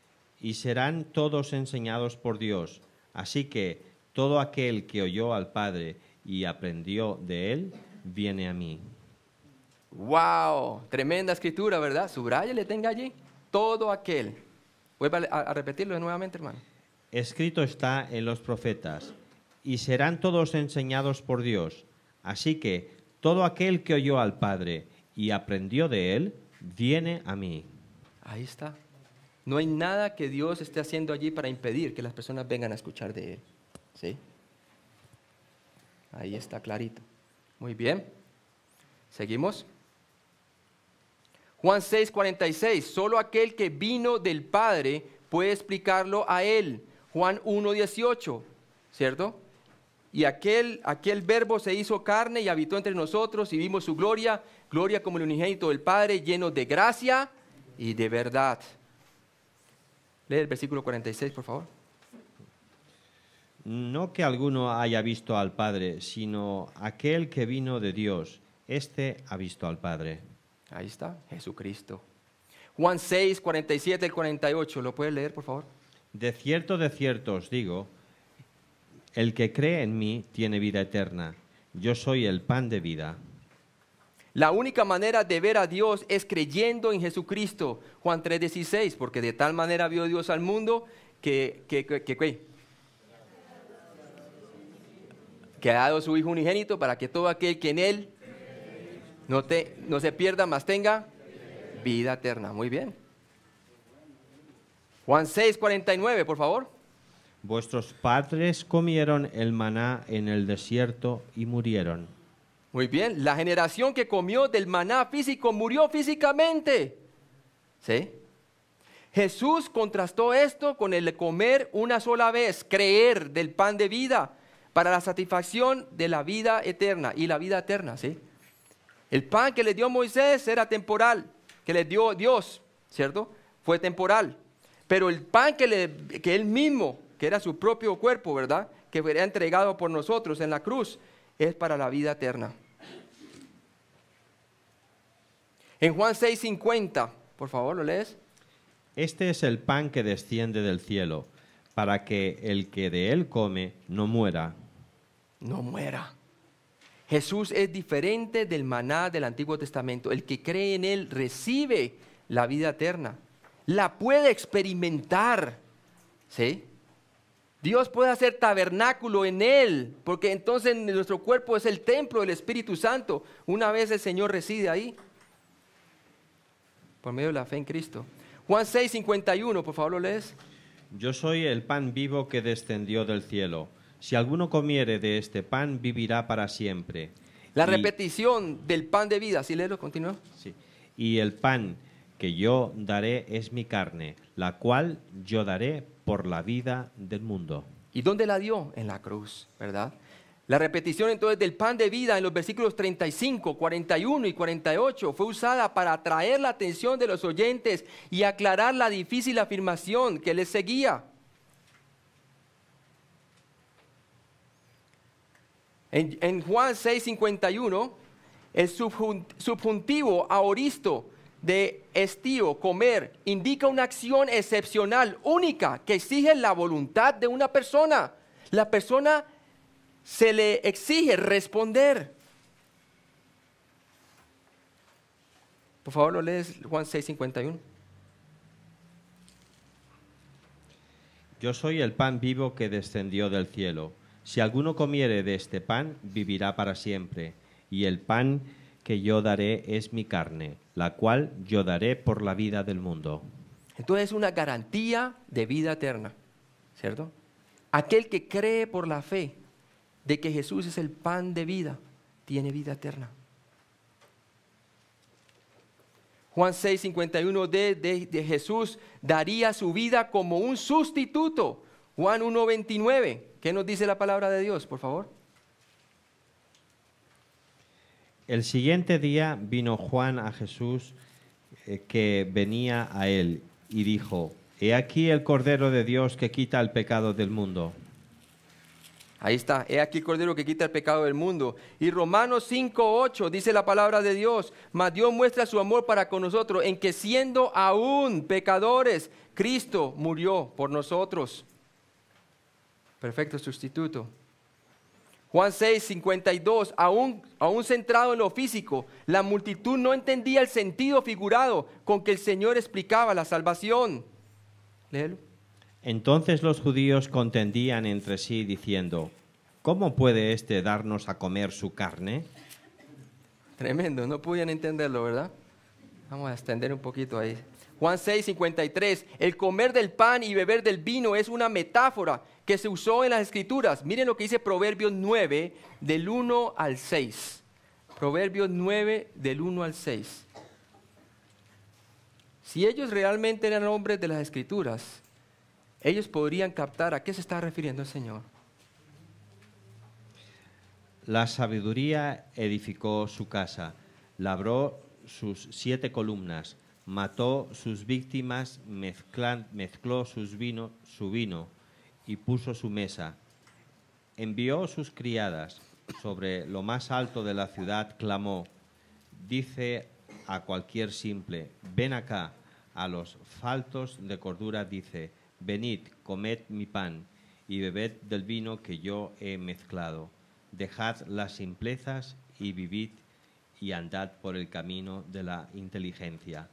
y serán todos enseñados por Dios. Así que todo aquel que oyó al Padre y aprendió de él, viene a mí. ¡Wow! Tremenda escritura, ¿verdad? Subráyale, tenga allí. Todo aquel. Vuelva a repetirlo nuevamente, hermano. Escrito está en los profetas, y serán todos enseñados por Dios. Así que todo aquel que oyó al Padre y aprendió de él, viene a mí. Ahí está. No hay nada que Dios esté haciendo allí para impedir que las personas vengan a escuchar de Él. ¿Sí? Ahí está clarito. Muy bien. Seguimos. Juan 6:46. Solo aquel que vino del Padre puede explicarlo a Él. Juan 1:18. ¿Cierto? Y aquel verbo se hizo carne y habitó entre nosotros y vimos su gloria, gloria como el unigénito del Padre, lleno de gracia y de verdad. Lee el versículo 46, por favor. No que alguno haya visto al Padre, sino aquel que vino de Dios, éste ha visto al Padre. Ahí está, Jesucristo. Juan 6, 47 al 48, ¿lo puede leer, por favor? De cierto os digo, el que cree en mí tiene vida eterna. Yo soy el pan de vida. La única manera de ver a Dios es creyendo en Jesucristo. Juan 3:16, porque de tal manera vio Dios al mundo que ha dado su Hijo unigénito para que todo aquel que en Él no se pierda, mas tenga vida eterna. Muy bien. Juan 6:49, por favor. Vuestros padres comieron el maná en el desierto y murieron. Muy bien, la generación que comió del maná físico murió físicamente. ¿Sí? Jesús contrastó esto con el comer una sola vez, creer del pan de vida para la satisfacción de la vida eterna y la vida eterna. ¿Sí? El pan que le dio Moisés era temporal, que le dio Dios, ¿cierto? Fue temporal. Pero el pan que él mismo, que era su propio cuerpo, ¿verdad?, que fue entregado por nosotros en la cruz, es para la vida eterna. En Juan 6:50, por favor, ¿lo lees? Este es el pan que desciende del cielo, para que el que de él come no muera. No muera. Jesús es diferente del maná del Antiguo Testamento. El que cree en Él recibe la vida eterna. La puede experimentar. ¿Sí? Dios puede hacer tabernáculo en Él, porque entonces nuestro cuerpo es el templo del Espíritu Santo. Una vez el Señor reside ahí, por medio de la fe en Cristo. Juan 6:51, por favor, ¿lo lees? Yo soy el pan vivo que descendió del cielo. Si alguno comiere de este pan, vivirá para siempre. La Y- repetición del pan de vida. ¿Sí léelo? Continúa. Sí. Y el pan que yo daré es mi carne, la cual yo daré por la vida del mundo. ¿Y dónde la dio? En la cruz, ¿verdad? La repetición entonces del pan de vida en los versículos 35, 41 y 48 fue usada para atraer la atención de los oyentes y aclarar la difícil afirmación que les seguía. En Juan 6:51, el subjuntivo aoristo de estío, comer, indica una acción excepcional, única, que exige la voluntad de una persona. La persona se le exige responder. Por favor, lo lees Juan 6:51. Yo soy el pan vivo que descendió del cielo. Si alguno comiere de este pan, vivirá para siempre. Y el pan que yo daré es mi carne, la cual yo daré por la vida del mundo. Entonces es una garantía de vida eterna, ¿cierto? Aquel que cree por la fe de que Jesús es el pan de vida, tiene vida eterna. Juan 6:51 de Jesús daría su vida como un sustituto. Juan 1:29, ¿qué nos dice la palabra de Dios, por favor? El siguiente día vino Juan a Jesús que venía a él y dijo, He aquí el Cordero de Dios que quita el pecado del mundo. Ahí está, he aquí el Cordero que quita el pecado del mundo. Y Romanos 5:8 dice la palabra de Dios, mas Dios muestra su amor para con nosotros en que siendo aún pecadores, Cristo murió por nosotros. Perfecto sustituto. Juan 6:52, aún centrado en lo físico, la multitud no entendía el sentido figurado con que el Señor explicaba la salvación. Léelo. Entonces los judíos contendían entre sí diciendo, ¿cómo puede éste darnos a comer su carne? Tremendo, no podían entenderlo, ¿verdad? Vamos a extender un poquito ahí. Juan 6:53, el comer del pan y beber del vino es una metáfora que se usó en las Escrituras. Miren lo que dice Proverbios 9, del 1 al 6. Proverbios 9, del 1 al 6. Si ellos realmente eran hombres de las Escrituras, ellos podrían captar a qué se está refiriendo el Señor. La sabiduría edificó su casa, labró sus 7 columnas, mató sus víctimas, mezcló su vino y puso su mesa. Envió sus criadas, sobre lo más alto de la ciudad clamó, dice a cualquier simple, ven acá, a los faltos de cordura dice, venid, comed mi pan y bebed del vino que yo he mezclado. Dejad las simplezas y vivid y andad por el camino de la inteligencia.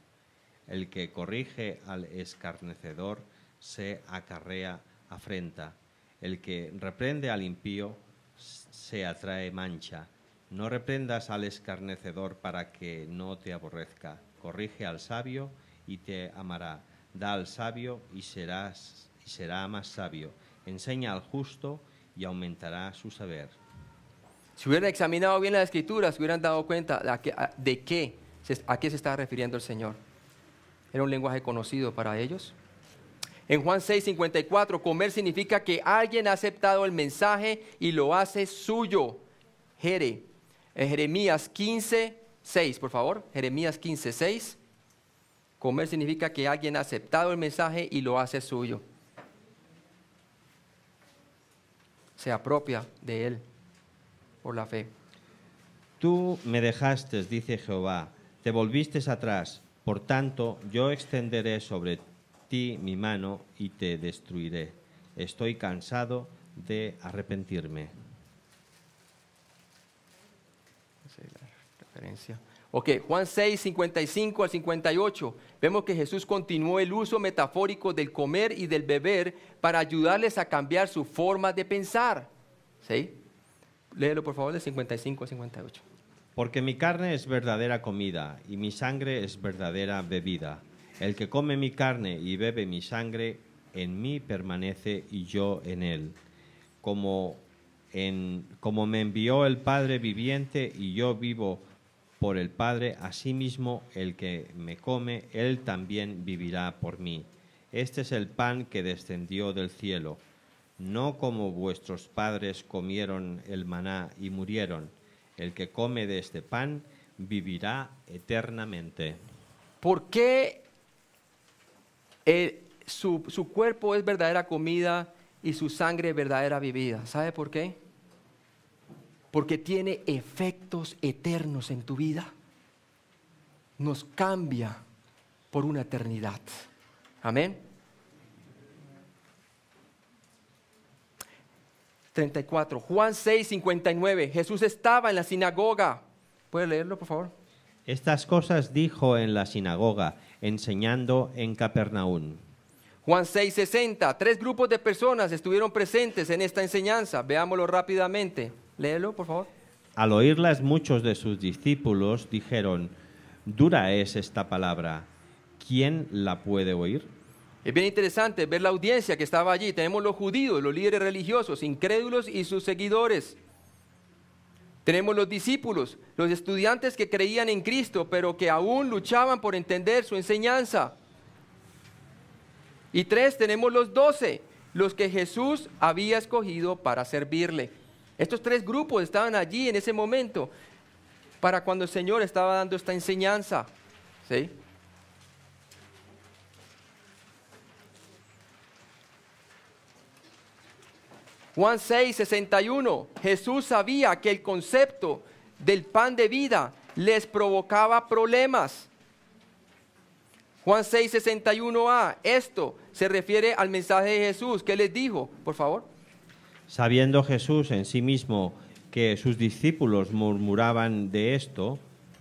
El que corrige al escarnecedor se acarrea afrenta. El que reprende al impío se atrae mancha. No reprendas al escarnecedor para que no te aborrezca. Corrige al sabio y te amará. Da al sabio y será más sabio. Enseña al justo y aumentará su saber. Si hubieran examinado bien las Escrituras, se hubieran dado cuenta a qué se está refiriendo el Señor. Era un lenguaje conocido para ellos. En Juan 6:54, comer significa que alguien ha aceptado el mensaje y lo hace suyo. Jeremías 15:6, por favor. Jeremías 15:6. Comer significa que alguien ha aceptado el mensaje y lo hace suyo. Se apropia de él por la fe. Tú me dejaste, dice Jehová, te volviste atrás. Por tanto, yo extenderé sobre ti mi mano y te destruiré. Estoy cansado de arrepentirme. Esa es la referencia. Ok, Juan 6, 55 al 58. Vemos que Jesús continuó el uso metafórico del comer y del beber para ayudarles a cambiar su forma de pensar. ¿Sí? Léelo por favor de 55 al 58. Porque mi carne es verdadera comida y mi sangre es verdadera bebida. El que come mi carne y bebe mi sangre, en mí permanece y yo en él. Como como me envió el Padre viviente y yo vivo por el Padre, asimismo el que me come, él también vivirá por mí. Este es el pan que descendió del cielo, no como vuestros padres comieron el maná y murieron. El que come de este pan vivirá eternamente. ¿Por qué su cuerpo es verdadera comida y su sangre verdadera bebida? ¿Sabe por qué? Porque tiene efectos eternos en tu vida. Nos cambia por una eternidad. Amén. 34. Juan 6, 59. Jesús estaba en la sinagoga. ¿Puede leerlo, por favor? Estas cosas dijo en la sinagoga, enseñando en Capernaum. Juan 6, 60. 3 grupos de personas estuvieron presentes en esta enseñanza. Veámoslo rápidamente. Léelo, por favor. Al oírlas muchos de sus discípulos dijeron, dura es esta palabra, ¿quién la puede oír? Es bien interesante ver la audiencia que estaba allí. Tenemos los judíos, los líderes religiosos, incrédulos y sus seguidores. Tenemos los discípulos, los estudiantes que creían en Cristo, pero que aún luchaban por entender su enseñanza. Y 3, tenemos los 12, los que Jesús había escogido para servirle. Estos 3 grupos estaban allí en ese momento para cuando el Señor estaba dando esta enseñanza. ¿Sí? Juan 6, 61. Jesús sabía que el concepto del pan de vida les provocaba problemas. Juan 6, 61a. Esto se refiere al mensaje de Jesús. ¿Qué les dijo? Por favor. Sabiendo Jesús en sí mismo que sus discípulos murmuraban de esto,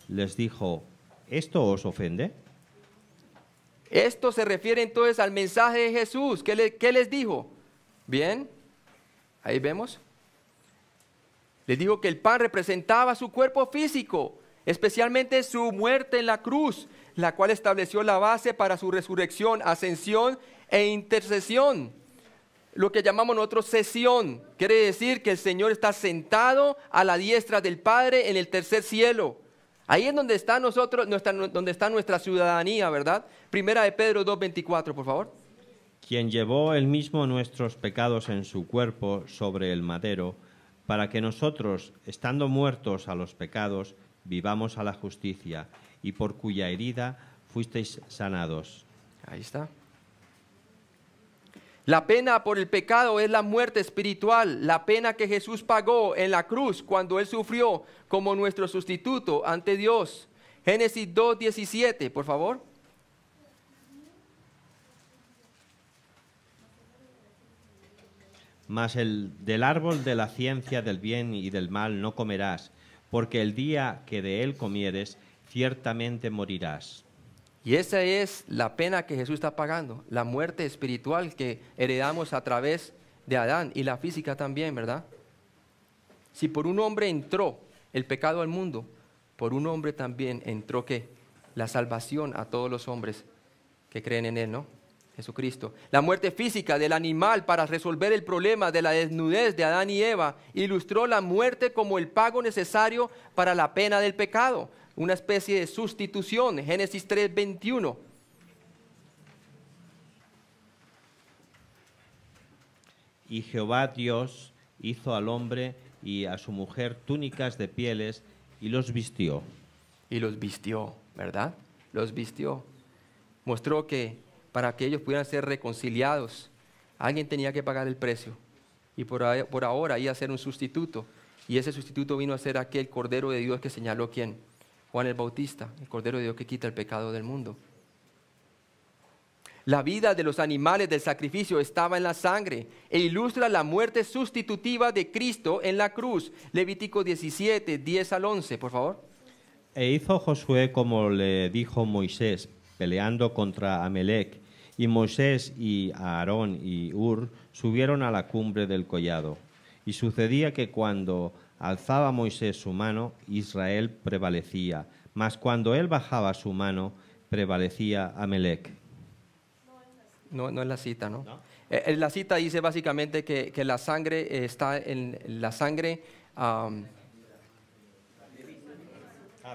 les dijo, ¿esto os ofende? Esto se refiere entonces al mensaje de Jesús. ¿Qué les dijo? Bien, ahí vemos. Les dijo que el pan representaba su cuerpo físico, especialmente su muerte en la cruz, la cual estableció la base para su resurrección, ascensión e intercesión. Lo que llamamos nosotros sesión, quiere decir que el Señor está sentado a la diestra del Padre en el tercer cielo. Ahí es donde está donde está nuestra ciudadanía, ¿verdad? Primera de Pedro 2:24, por favor. Quien llevó él mismo nuestros pecados en su cuerpo sobre el madero, para que nosotros, estando muertos a los pecados, vivamos a la justicia, y por cuya herida fuisteis sanados. Ahí está. La pena por el pecado es la muerte espiritual, la pena que Jesús pagó en la cruz cuando Él sufrió como nuestro sustituto ante Dios. Génesis 2:17, por favor. Mas del árbol de la ciencia del bien y del mal no comerás, porque el día que de él comieres, ciertamente morirás. Y esa es la pena que Jesús está pagando, la muerte espiritual que heredamos a través de Adán y la física también, ¿verdad? Si por un hombre entró el pecado al mundo, por un hombre también entró ¿qué? La salvación a todos los hombres que creen en Él, ¿no? Jesucristo. La muerte física del animal para resolver el problema de la desnudez de Adán y Eva ilustró la muerte como el pago necesario para la pena del pecado. Una especie de sustitución, Génesis 3:21. Y Jehová Dios hizo al hombre y a su mujer túnicas de pieles y los vistió. Y los vistió, ¿verdad? Los vistió. Mostró que para que ellos pudieran ser reconciliados, alguien tenía que pagar el precio. Y por ahora iba a ser un sustituto. Y ese sustituto vino a ser aquel Cordero de Dios que señaló ¿quién? Juan el Bautista, el Cordero de Dios que quita el pecado del mundo. La vida de los animales del sacrificio estaba en la sangre e ilustra la muerte sustitutiva de Cristo en la cruz. Levítico 17, 10 al 11, por favor. E hizo Josué como le dijo Moisés, peleando contra Amelec, y Moisés y Aarón y Hur subieron a la cumbre del collado. Y sucedía que cuando alzaba Moisés su mano, Israel prevalecía, mas cuando él bajaba su mano, prevalecía Amelec. No, no es la cita, ¿no? ¿No? La cita dice básicamente que la sangre está en la sangre.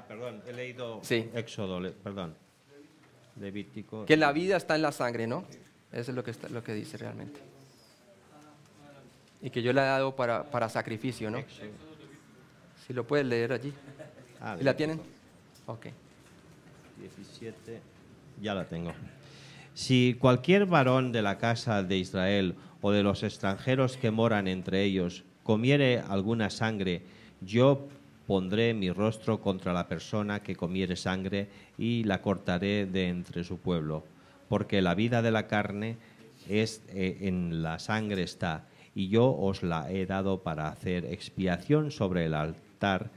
Perdón, he leído Sí. Éxodo, perdón. Levítico. Que la vida está en la sangre, ¿no? Eso es lo que dice realmente. Y que yo le he dado para sacrificio, ¿no? Si lo puedes leer allí. ¿Y la tienen? Ok. 17, ya la tengo. Si cualquier varón de la casa de Israel o de los extranjeros que moran entre ellos comiere alguna sangre, yo pondré mi rostro contra la persona que comiere sangre y la cortaré de entre su pueblo, porque la vida de la carne es en la sangre está, y yo os la he dado para hacer expiación sobre el altar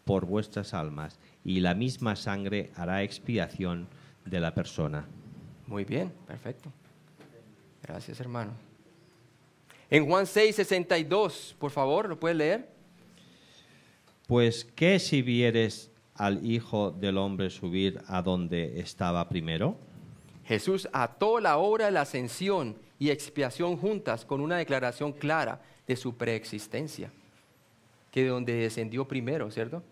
por vuestras almas, y la misma sangre hará expiación de la persona. Muy bien, perfecto. Gracias, hermano. En Juan 6:62, por favor, ¿lo puedes leer? Pues, ¿qué si vieres al Hijo del Hombre subir a donde estaba primero? Jesús ató la obra de la ascensión y expiación juntas con una declaración clara de su preexistencia, que de donde descendió primero, ¿cierto?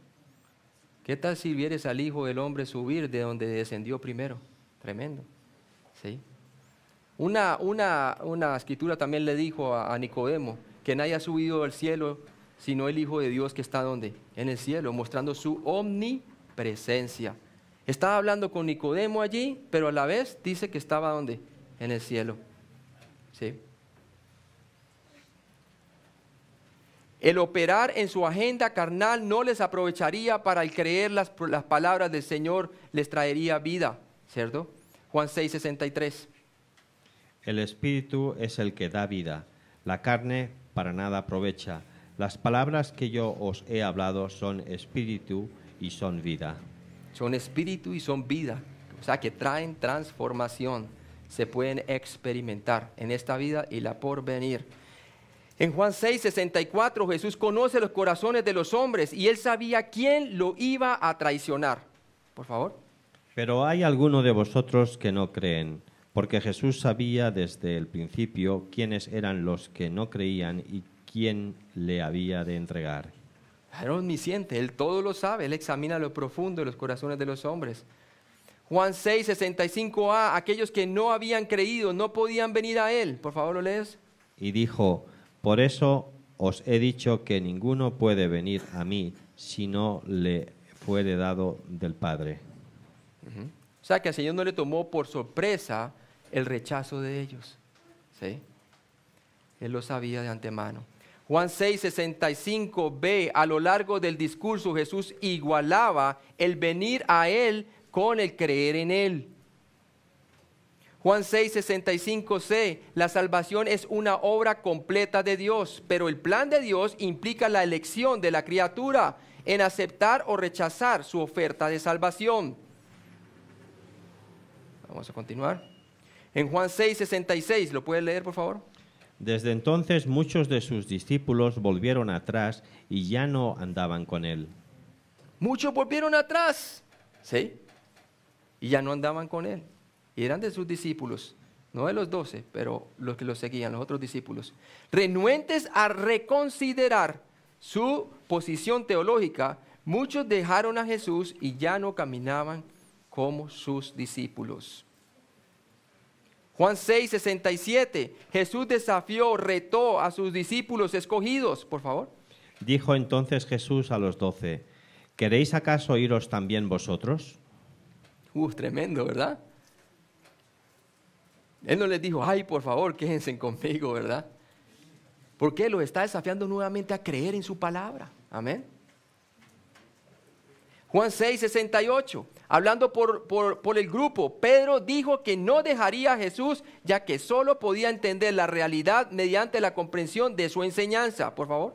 ¿Qué tal si vieres al Hijo del Hombre subir de donde descendió primero? Tremendo. ¿Sí? Una escritura también le dijo a Nicodemo que nadie ha subido al cielo sino el Hijo de Dios que está ¿dónde? En el cielo, mostrando su omnipresencia. Estaba hablando con Nicodemo allí, pero a la vez dice que estaba ¿dónde? En el cielo. ¿Sí? El operar en su agenda carnal no les aprovecharía para el creer las palabras del Señor les traería vida, ¿cierto? Juan 6:63. El Espíritu es el que da vida, la carne para nada aprovecha. Las palabras que yo os he hablado son espíritu y son vida. Son espíritu y son vida, o sea que traen transformación, se pueden experimentar en esta vida y la por venir. En Juan 6:64 Jesús conoce los corazones de los hombres y él sabía quién lo iba a traicionar. Por favor. Pero hay alguno de vosotros que no creen, porque Jesús sabía desde el principio quiénes eran los que no creían y quién le había de entregar. Era omnisciente, él todo lo sabe, él examina lo profundo de los corazones de los hombres. Juan 6:65a, aquellos que no habían creído no podían venir a él. Por favor, ¿lo lees? Y dijo, por eso os he dicho que ninguno puede venir a mí si no le fuere dado del Padre. O sea que al Señor no le tomó por sorpresa el rechazo de ellos. ¿Sí? Él lo sabía de antemano. Juan 6:65b, a lo largo del discurso Jesús igualaba el venir a Él con el creer en Él. Juan 6:65c, la salvación es una obra completa de Dios, pero el plan de Dios implica la elección de la criatura en aceptar o rechazar su oferta de salvación. Vamos a continuar. En Juan 6:66, ¿lo puedes leer, por favor? Desde entonces muchos de sus discípulos volvieron atrás y ya no andaban con él. Muchos volvieron atrás, ¿sí? Y ya no andaban con él. Y eran de sus discípulos, no de los 12, pero los que los seguían, los otros discípulos. Renuentes a reconsiderar su posición teológica, muchos dejaron a Jesús y ya no caminaban como sus discípulos. Juan 6:67, Jesús desafió, retó a sus discípulos escogidos, por favor. Dijo entonces Jesús a los 12, ¿queréis acaso iros también vosotros? Tremendo, ¿verdad? Él no les dijo, ay, por favor, quédense conmigo, ¿verdad? Porque los está desafiando nuevamente a creer en su palabra. Amén. Juan 6:68, hablando por el grupo, Pedro dijo que no dejaría a Jesús, ya que solo podía entender la realidad mediante la comprensión de su enseñanza. Por favor.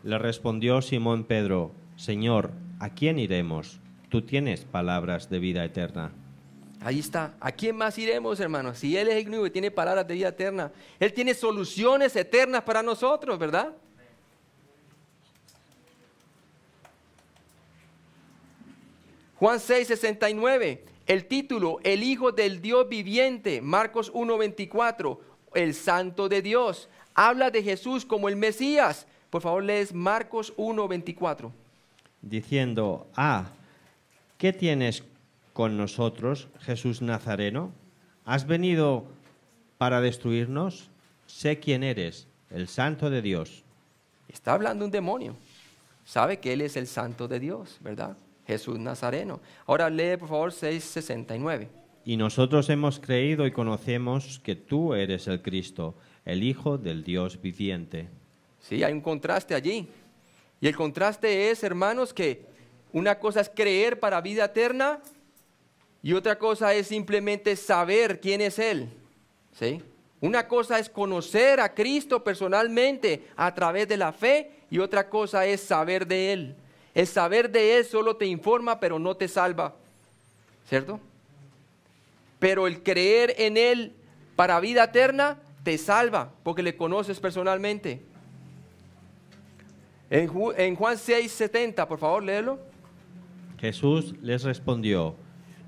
Le respondió Simón Pedro, Señor, ¿a quién iremos? Tú tienes palabras de vida eterna. Ahí está. ¿A quién más iremos, hermanos? Si Él es el único que tiene palabras de vida eterna, Él tiene soluciones eternas para nosotros, ¿verdad? Juan 6:69, El título, el Hijo del Dios viviente, Marcos 1:24, el Santo de Dios. Habla de Jesús como el Mesías. Por favor, lees Marcos 1:24. Diciendo, ¿qué tienes con nosotros, Jesús Nazareno? ¿Has venido para destruirnos? Sé quién eres, el Santo de Dios. Está hablando un demonio. Sabe que Él es el Santo de Dios, ¿verdad? Jesús Nazareno. Ahora lee, por favor, 6:69. Y nosotros hemos creído y conocemos que tú eres el Cristo, el Hijo del Dios viviente. Sí, hay un contraste allí. Y el contraste es, hermanos, que una cosa es creer para vida eterna y otra cosa es simplemente saber quién es Él. ¿Sí? Una cosa es conocer a Cristo personalmente a través de la fe y otra cosa es saber de Él. El saber de Él solo te informa pero no te salva. ¿Cierto? Pero el creer en Él para vida eterna te salva porque le conoces personalmente. En Juan 6:70, por favor, léelo. Jesús les respondió,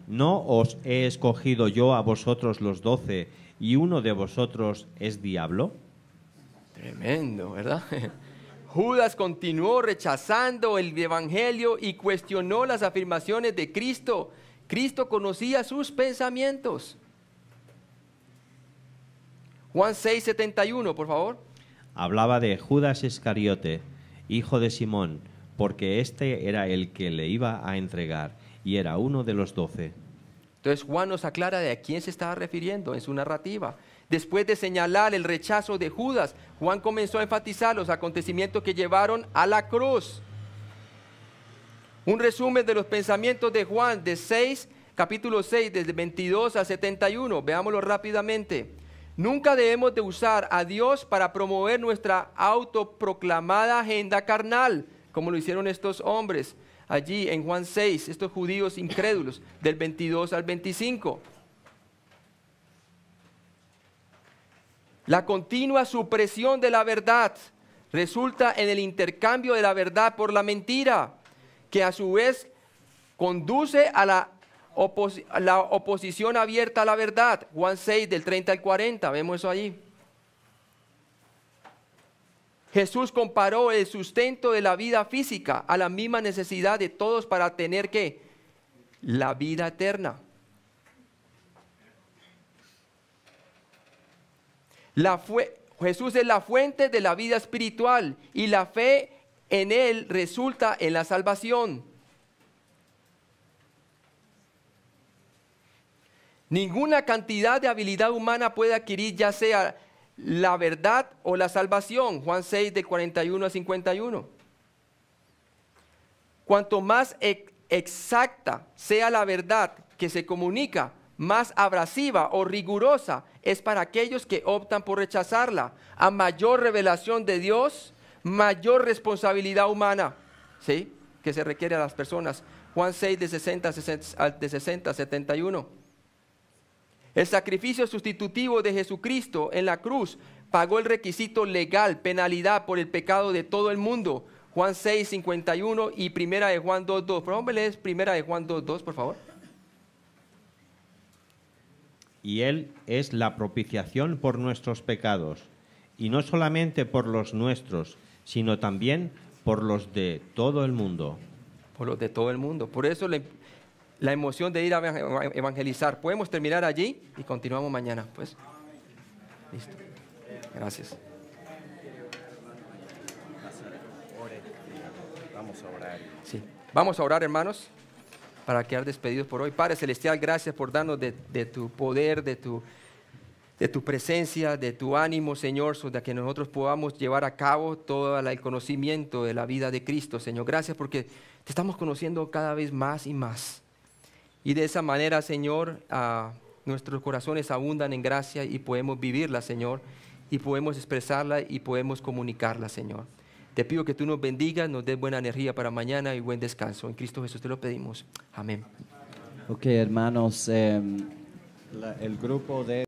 ¿no os he escogido yo a vosotros los 12 y uno de vosotros es diablo? Tremendo, ¿verdad? Judas continuó rechazando el evangelio y cuestionó las afirmaciones de Cristo. Cristo conocía sus pensamientos. Juan 6:71, por favor. Hablaba de Judas Iscariote, hijo de Simón, porque este era el que le iba a entregar y era uno de los 12. Entonces Juan nos aclara de a quién se estaba refiriendo en su narrativa. Después de señalar el rechazo de Judas, Juan comenzó a enfatizar los acontecimientos que llevaron a la cruz. Un resumen de los pensamientos de Juan capítulo 6, desde 22 a 71. Veámoslo rápidamente. Nunca debemos de usar a Dios para promover nuestra autoproclamada agenda carnal, como lo hicieron estos hombres allí en Juan 6, estos judíos incrédulos, del 22 al 25. La continua supresión de la verdad resulta en el intercambio de la verdad por la mentira, que a su vez conduce a la oposición abierta a la verdad. Juan 6, del 30 al 40, vemos eso allí. Jesús comparó el sustento de la vida física a la misma necesidad de todos para tener ¿qué? La vida eterna. Jesús es la fuente de la vida espiritual y la fe en Él resulta en la salvación. Ninguna cantidad de habilidad humana puede adquirir ya sea la verdad o la salvación. Juan 6, de 41 a 51. Cuanto más exacta sea la verdad que se comunica, más abrasiva o rigurosa es para aquellos que optan por rechazarla. A mayor revelación de Dios, mayor responsabilidad humana, ¿sí?, que se requiere a las personas. Juan 6, de 60 a 71. El sacrificio sustitutivo de Jesucristo en la cruz pagó el requisito legal, penalidad por el pecado de todo el mundo. Juan 6, 51 y primera de Juan 2, 2. Por favor, lees primera de Juan 2, 2, por favor. Y Él es la propiciación por nuestros pecados, y no solamente por los nuestros, sino también por los de todo el mundo. Por los de todo el mundo. Por eso la emoción de ir a evangelizar. Podemos terminar allí y continuamos mañana, pues. Listo. Gracias. Vamos a orar. Sí. Vamos a orar, hermanos, para quedar despedidos por hoy. Padre Celestial, gracias por darnos de tu poder, de tu presencia, de tu ánimo, Señor, de que nosotros podamos llevar a cabo todo el conocimiento de la vida de Cristo, Señor. Gracias porque te estamos conociendo cada vez más y más. Y de esa manera, Señor, nuestros corazones abundan en gracia y podemos vivirla, Señor, y podemos expresarla y podemos comunicarla, Señor. Te pido que tú nos bendigas, nos des buena energía para mañana y buen descanso. En Cristo Jesús te lo pedimos. Amén. Ok, hermanos, el grupo de...